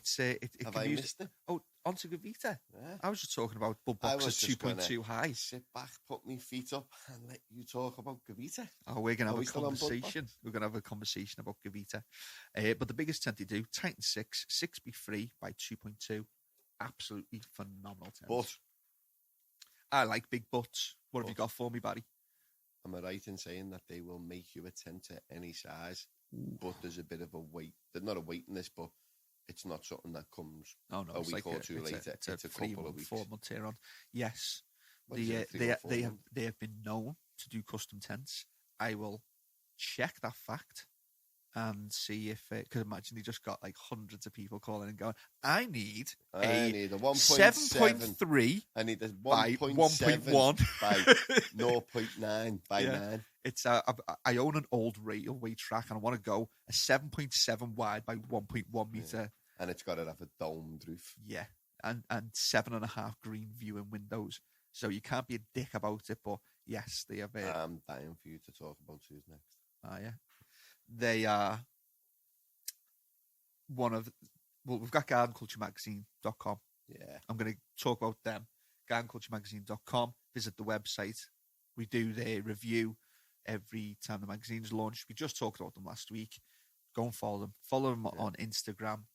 Have I missed it? Oh, onto Gavita? Yeah. I was just talking about BudBox's 2.2 high. Sit back, put my feet up, and let you talk about Gavita. Oh, we're going to have a conversation. We're going to have a conversation about Gavita. But the biggest tent they do, Titan 6, 6x3 by 2.2. Absolutely phenomenal tent. But I like big butts. What have you got for me, Barry? Am I right in saying that they will make you a tent at any size, but there's a bit of a wait? There's not a wait in this, but it's not something that comes a week or two later. It's a couple of weeks. 4 months here on. Yes, they have been known to do custom tents. I will check that fact and see if because imagine they just got like hundreds of people calling and going, I need a 7.3. I need a 1.1 by 0.9 by 9. It's I own an old railway track and I want to go a 7.7 wide by 1.1 meter, and it's got to have a domed roof. Yeah, and 7.5 green viewing windows. So you can't be a dick about it. But yes, they have. I'm dying for you to talk about who's next. Yeah. They are we've got gardenculturemagazine.com. Yeah. I'm going to talk about them. gardenculturemagazine.com. Visit the website. We do their review every time the magazine's launched. We just talked about them last week. Go and follow them. Follow them on Instagram,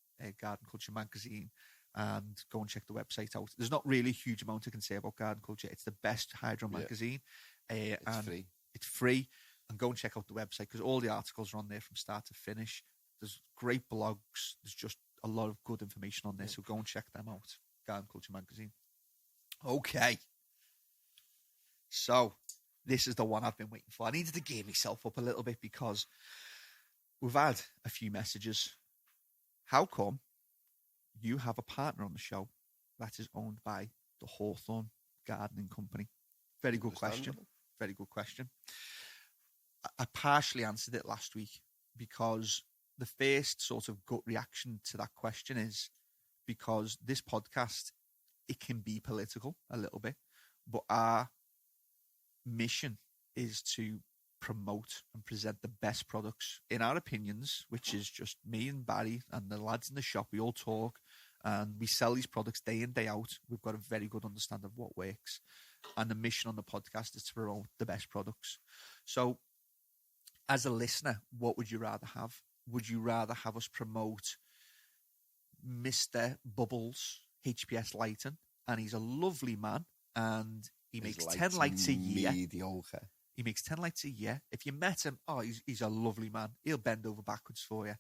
Garden Culture Magazine, and go and check the website out. There's not really a huge amount I can say about Garden Culture. It's the best hydro magazine. It's free. It's free. And go and check out the website because all the articles are on there from start to finish. There's great blogs. There's just a lot of good information on there. So go and check them out. Garden Culture Magazine. Okay. So this is the one I've been waiting for. I needed to gear myself up a little bit because we've had a few messages. How come you have a partner on the show that is owned by the Hawthorne Gardening Company? Very good question. Very good question. I partially answered it last week because the first sort of gut reaction to that question is because this podcast, it can be political a little bit, but our mission is to promote and present the best products in our opinions, which is just me and Barry and the lads in the shop. We all talk and we sell these products day in, day out. We've got a very good understanding of what works. And the mission on the podcast is to promote the best products. So as a listener, what would you rather have? Would you rather have us promote Mr. Bubbles HPS Lighting? And he's a lovely man and he makes 10 lights a year. Mediocre. He makes 10 lights a year. If you met him, he's a lovely man. He'll bend over backwards for you.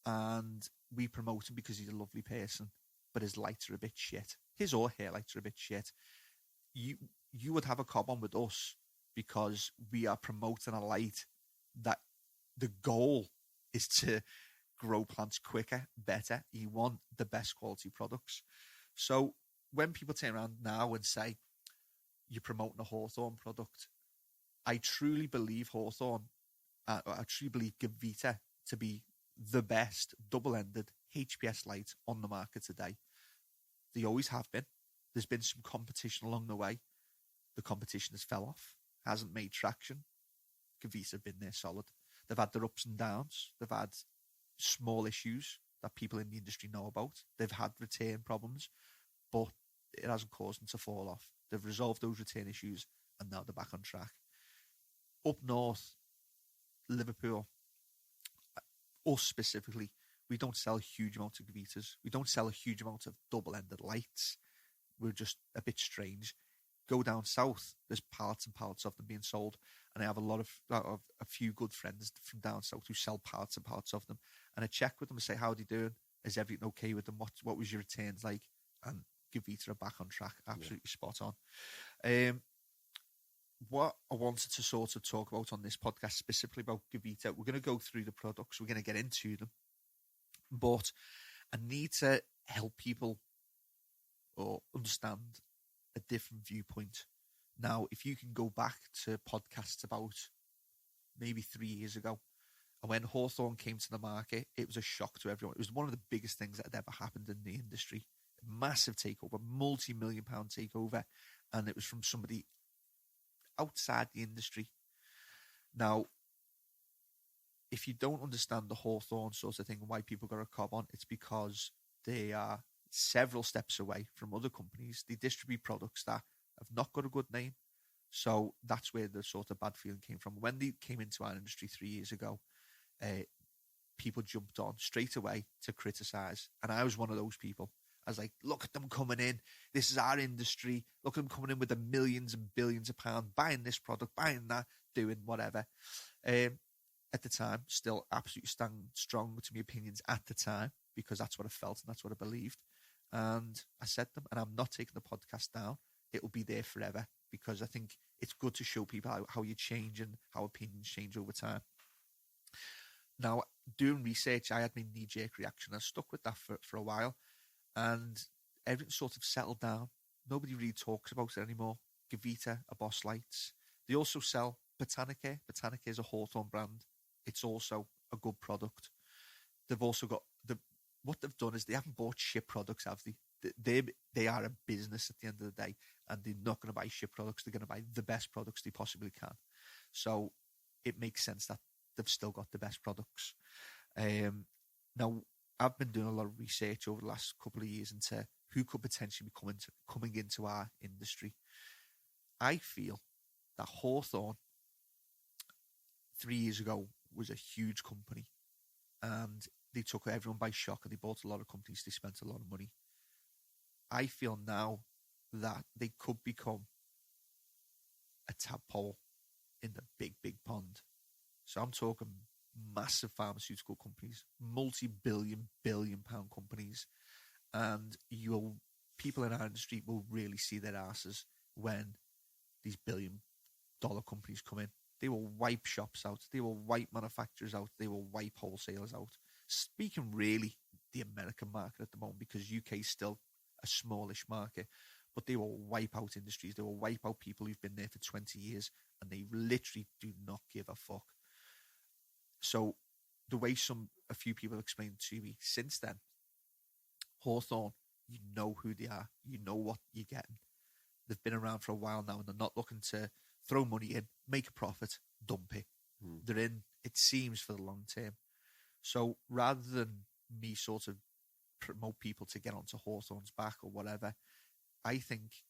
And we promote him because he's a lovely person, but his lights are a bit shit. His or her lights are a bit shit. You would have a cob on with us because we are promoting a light that the goal is to grow plants quicker, better. You want the best quality products. So when people turn around now and say, you're promoting a Hawthorne product, I truly believe Hawthorne, I truly believe Gavita to be the best double-ended HPS light on the market today. They always have been. There's been some competition along the way. The competition has fell off, hasn't made traction. Gavita have been there solid. They've had their ups and downs. They've had small issues that people in the industry know about. They've had return problems, but it hasn't caused them to fall off. They've resolved those return issues, and now they're back on track. Up north, Liverpool, us specifically, we don't sell huge amounts of Gavitas. We don't sell a huge amount of double-ended lights. We're just a bit strange. Go down south, there's pallets and pallets of them being sold, and I have a few good friends from down south who sell pallets and pallets of them. And I check with them and say, "How are they doing? Is everything okay with them? What was your returns like?" And Gavita are back on track, absolutely spot on. What I wanted to sort of talk about on this podcast, specifically about Gavita, we're going to go through the products, we're going to get into them, but I need to help people or understand a different viewpoint. Now, if you can go back to podcasts about maybe 3 years ago, and when Hawthorne came to the market, it was a shock to everyone. It was one of the biggest things that had ever happened in the industry. Massive takeover, multi-million-pound takeover, and it was from somebody outside the industry. Now, if you don't understand the Hawthorne sort of thing and why people got a cob on, it's because they are several steps away from other companies. They distribute products that have not got a good name. So that's where the sort of bad feeling came from. When they came into our industry 3 years ago, people jumped on straight away to criticize. And I was one of those people. I was like, look at them coming in. This is our industry. Look at them coming in with the millions and billions of pounds, buying this product, buying that, doing whatever. At the time, still absolutely stand strong to my opinions at the time, because that's what I felt and that's what I believed. And I said them, and I'm not taking the podcast down. It will be there forever, because I think it's good to show people how you change and how opinions change over time. Now, doing research, I had my knee-jerk reaction. I stuck with that for a while, and everything sort of settled down. Nobody really talks about it anymore. Gavita are Boss Lights. They also sell Botanica. Botanica is a Hawthorne brand. It's also a good product. They've also got what they've done is they haven't bought shit products, have they? They are a business at the end of the day, and they're not going to buy shit products. They're going to buy the best products they possibly can. So it makes sense that they've still got the best products. Now, I've been doing a lot of research over the last couple of years into who could potentially be coming into our industry. I feel that Hawthorne 3 years ago was a huge company, and they took everyone by shock, and they bought a lot of companies. They spent a lot of money. I feel now that they could become a tadpole in the big, big pond. So I'm talking massive pharmaceutical companies, multi-billion, billion-pound companies, and people in our industry will really see their asses when these billion-dollar companies come in. They will wipe shops out. They will wipe manufacturers out. They will wipe wholesalers out. Speaking really the American market at the moment, because UK is still a smallish market, but they will wipe out industries. They will wipe out people who've been there for 20 years, and they literally do not give a fuck. So the way a few people explained to me since then, Hawthorne, you know who they are. You know what you're getting. They've been around for a while now, and they're not looking to throw money in, make a profit, dump it. They're in, it seems, for the long term. So rather than me sort of promote people to get onto Hawthorne's back or whatever, I think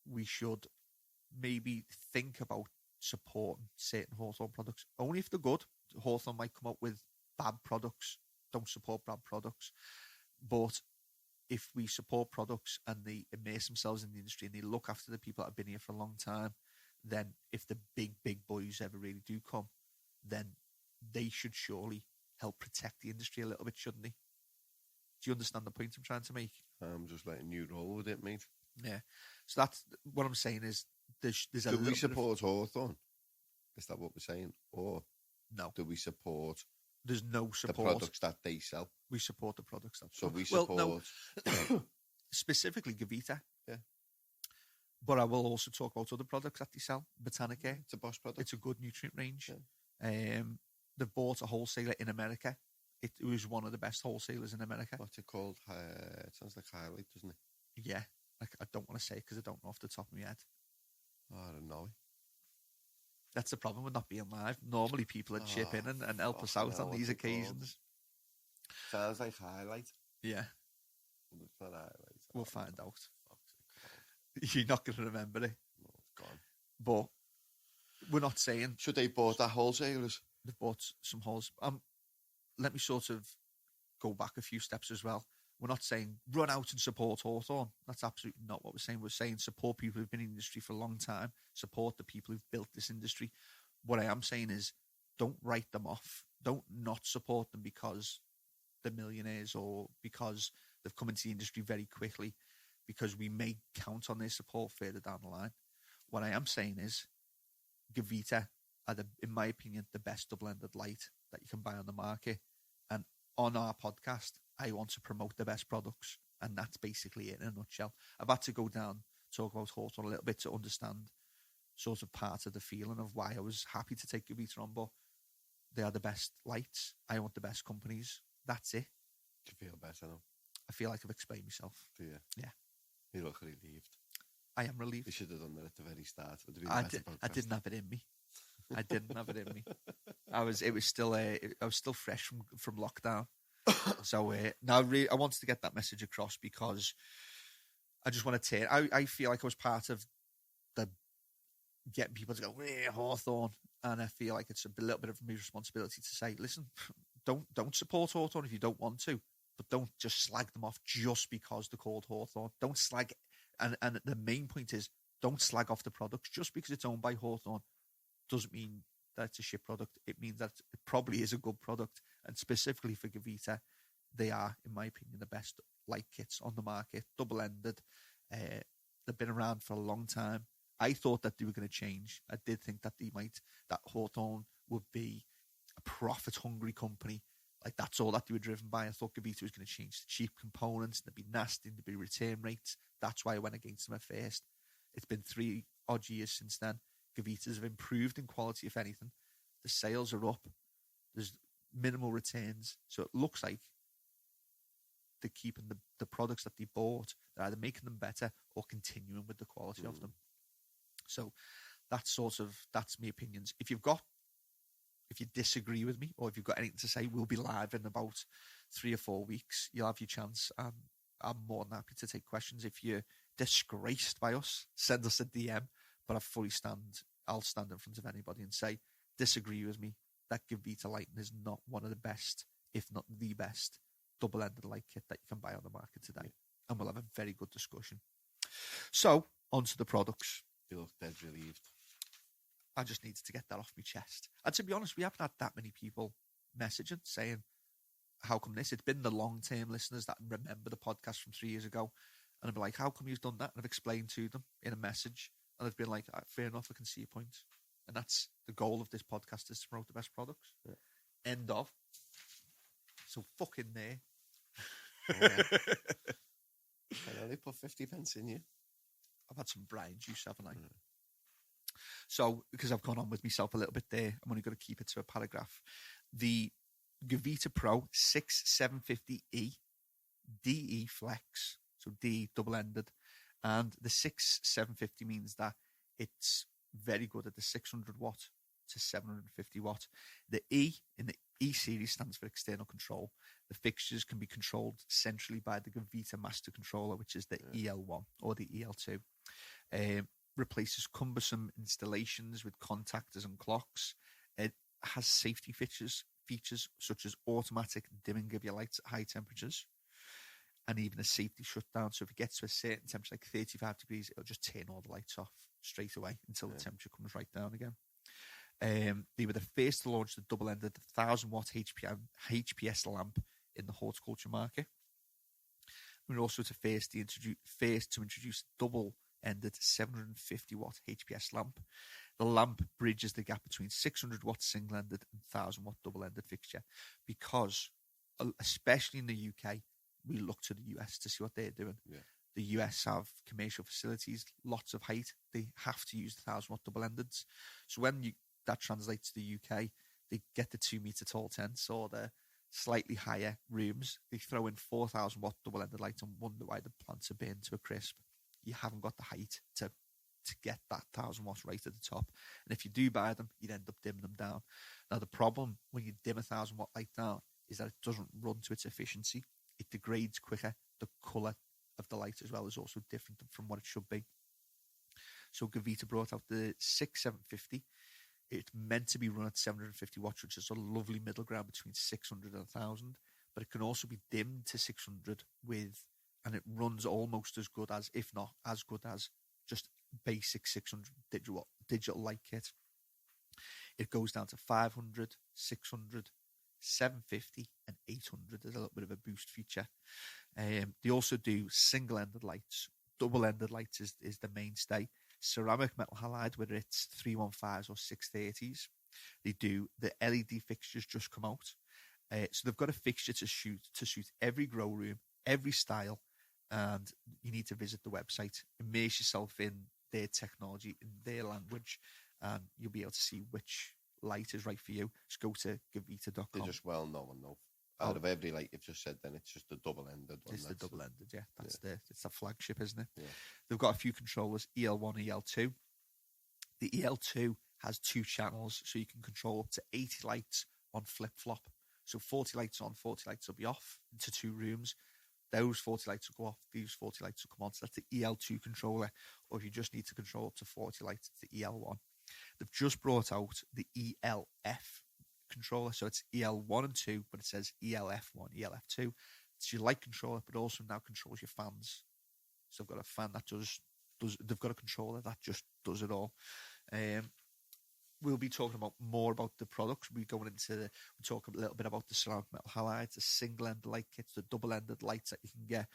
we should maybe think about supporting certain Hawthorne products. Only if they're good. Hawthorne might come up with bad products. Don't support bad products. But if we support products and they immerse themselves in the industry and they look after the people that have been here for a long time, then if the big boys ever really do come, then they should surely help protect the industry a little bit, shouldn't they? Do you understand the point I'm trying to make? I'm just letting you roll with it, mate. Yeah. So that's what I'm saying is there's a do little we bit support Hawthorne? Is that what we're saying? Or no? Do we support? There's no support. The products that they sell. We support the products that. So we support. No. Specifically Gavita. Yeah. But I will also talk about other products that they sell. Botanica. It's a Bosch product. It's a good nutrient range. Yeah. They've bought a wholesaler in America. It was one of the best wholesalers in America. What's it called? It sounds like Highlight, doesn't it? Yeah. I don't want to say it because I don't know off the top of my head. Oh, I don't know. That's the problem with not being live. Normally people would chip in and help us out on these occasions. Sounds like Highlight. Yeah. It's not Highlight. We'll find out. You're not going to remember it. No, it's gone. But we're not saying... Should they bought that wholesalers? They've bought some wholes. Let me sort of go back a few steps as well. We're not saying run out and support Hawthorne. That's absolutely not what we're saying. We're saying support people who've been in the industry for a long time, support the people who've built this industry. What I am saying is don't write them off. Don't not support them because they're millionaires or because they've come into the industry very quickly, because we may count on their support further down the line. What I am saying is Gavita are, in my opinion, the best double-ended light that you can buy on the market. And on our podcast, I want to promote the best products, and that's basically it in a nutshell. I've had to go down, talk about Hawthorne a little bit to understand sort of part of the feeling of why I was happy to take Gavita on, but they are the best lights. I want the best companies. That's it. Do you feel better now? I feel like I've explained myself. Do you? Yeah. You look relieved. I am relieved. You should have done that at the very start. I didn't have it in me. I didn't have it in me. I was still fresh from lockdown. So now I wanted to get that message across because I just want to I feel like I was part of the getting people to go, Hawthorne. And I feel like it's a little bit of my responsibility to say, listen, don't support Hawthorne if you don't want to, but don't just slag them off just because they're called Hawthorne. Don't slag, and the main point is don't slag off the products. Just because it's owned by Hawthorne doesn't mean that it's a shit product. It means that it probably is a good product. And specifically for Gavita, they are, in my opinion, the best light kits on the market, double-ended. They've been around for a long time. I thought that they were going to change. I did think that that Hawthorne would be a profit-hungry company. Like, that's all that they were driven by. I thought Gavita was going to change the cheap components. They'd be nasty. There'd be return rates. That's why I went against them at first. It's been 3 odd years since then. Gavitas have improved in quality, if anything. The sales are up. There's minimal returns. So it looks like they're keeping the products that they bought. They're either making them better or continuing with the quality of them. So that's my opinions. If you disagree with me or if you've got anything to say, we'll be live in about 3 or 4 weeks. You'll have your chance. And I'm more than happy to take questions. If you're disgraced by us, send us a DM. But I'll stand in front of anybody and say, disagree with me. That Gavita lighting is not one of the best, if not the best, double-ended light kit that you can buy on the market today. And we'll have a very good discussion. So, onto the products. You look dead relieved. I just needed to get that off my chest. And to be honest, we haven't had that many people messaging, saying, how come this? It's been the long-term listeners that remember the podcast from 3 years ago. And I've been like, how come you've done that? And I've explained to them in a message. And they've been like, fair enough, I can see your point. And that's the goal of this podcast, is to promote the best products. Yeah. End of. So fucking there. I only put 50 pence in you. I've had some Brian juice, haven't I? So, because I've gone on with myself a little bit there, I'm only going to keep it to a paragraph. The Gavita Pro 6750E DE Flex, so D double-ended, and the 6750 means that it's very good at the 600 watt to 750 watt. The E in the E series stands for external control. The fixtures can be controlled centrally by the Gavita Master Controller, which is the EL1 or the EL2. Replaces cumbersome installations with contactors and clocks. It has safety features such as automatic dimming of your lights at high temperatures, and even a safety shutdown. So if it gets to a certain temperature, like 35 degrees, it'll just turn all the lights off straight away until the temperature comes right down again. They were the first to launch the double-ended 1,000-watt HPS lamp in the horticulture market. We were also the first to introduce double-ended 750-watt HPS lamp. The lamp bridges the gap between 600-watt single-ended and 1,000-watt double-ended fixture because, especially in the UK, we look to the US to see what they're doing. Yeah. The US have commercial facilities, lots of height. They have to use the 1,000-watt double-endeds. So when that translates to the UK, they get the 2-meter tall tents or the slightly higher rooms. They throw in 4,000-watt double-ended lights and wonder why the plants are burned to a crisp. You haven't got the height to get that 1,000 watts right at the top. And if you do buy them, you'd end up dimming them down. Now, the problem when you dim a 1,000-watt light down is that it doesn't run to its efficiency. It degrades quicker. The colour of the light as well is also different from what it should be. So Gavita brought out the 6750. It's meant to be run at 750 watts, which is a lovely middle ground between 600 and 1,000. But it can also be dimmed to 600 and it runs almost as good as, if not as good as, just basic 600 digital light kit. It goes down to 500, 600, 750 and 800. There's a little bit of a boost feature. They also do single-ended lights. Double-ended lights is the mainstay. Ceramic metal halide, whether it's 315s or 630s. They do the LED fixtures just come out. So they've got a fixture to suit every grow room, every style, and you need to visit the website, immerse yourself in their technology, in their language, and you'll be able to see which light is right for you. Just go to Gavita.com. They're just well known, though. Out of every light you've just said, then it's just the double-ended one. It's the double-ended, yeah. It's the flagship, isn't it? Yeah. They've got a few controllers, EL1 and EL2. The EL2 has 2 channels, so you can control up to 80 lights on flip-flop. So 40 lights on, 40 lights will be off into 2 rooms. Those 40 lights will go off, these 40 lights will come on. So that's the EL2 controller. Or if you just need to control up to 40 lights, it's the EL1. They've just brought out the ELF controller. So it's EL1 and 2, but it says ELF1, ELF2. It's your light controller, but also now controls your fans. So they've got a fan that does they've got a controller that just does it all. We'll be talking more about the products. We'll talk a little bit about the ceramic metal halides, the single-ended light kits, the double-ended lights that you can get,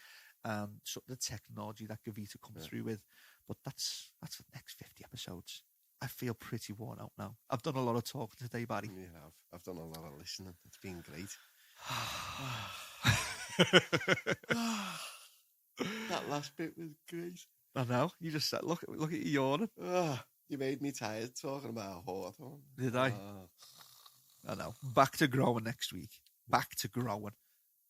and sort of the technology that Gavita comes through with. But that's for the next 50 episodes. I feel pretty worn out now. I've done a lot of talking today, Barry. You have. I've done a lot of listening. It's been great. That last bit was great. I know. You just said, look at you yawning. You made me tired talking about Hawthorne. Did I? I know. Back to growing next week. Back to growing.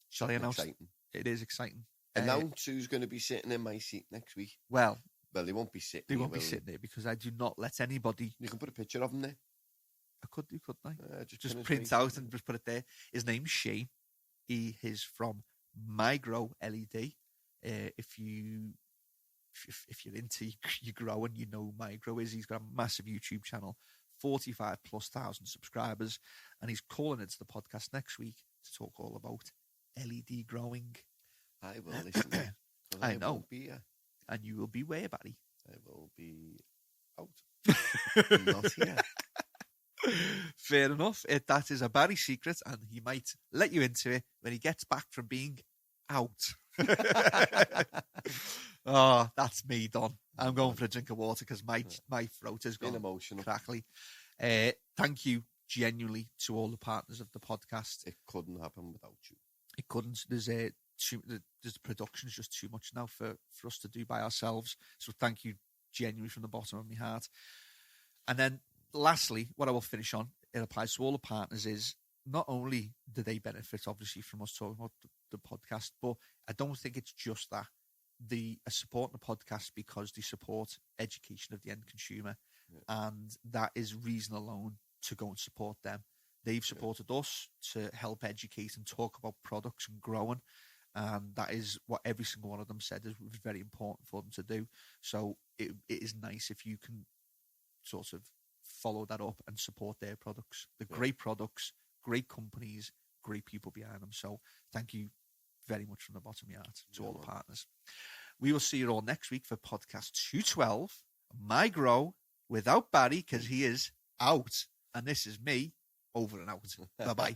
Shall I announce? Exciting. It is exciting. Announce who's going to be sitting in my seat next week. Well, they won't be sitting. They won't be sitting there because I do not let anybody. You can put a picture of them there. I could do, couldn't I? Just print out and just put it there. His name's Shane. He is from MyGrow LED. If you're into your growing, you know who MyGrow is. He's got a massive YouTube channel, 45,000+ subscribers, and he's calling into the podcast next week to talk all about LED growing. I will listen. I know. Won't be here. And you will be where, Barry? I will be out. Not here. Fair enough. That is a Barry secret, and he might let you into it when he gets back from being out. Oh, that's me done. I'm going for a drink of water because my throat has gone emotional. Crackly. Thank you genuinely to all the partners of the podcast. It couldn't happen without you. It couldn't. The production is just too much now for us to do by ourselves. So thank you genuinely from the bottom of my heart. And then lastly, what I will finish on, it applies to all the partners, is not only do they benefit obviously from us talking about the podcast, but I don't think it's just that. They are supporting the podcast because they support education of the end consumer, and that is reason alone to go and support them. They've supported us to help educate and talk about products and growing, and that is what every single one of them said is very important for them to do. So it is nice if you can sort of follow that up and support their products. They're great products, great companies, great people behind them. So thank you very much from the bottom of your heart to all the partners. We will see you all next week for podcast 212 my grow without Barry because he is out. And this is me over and out. Bye-bye.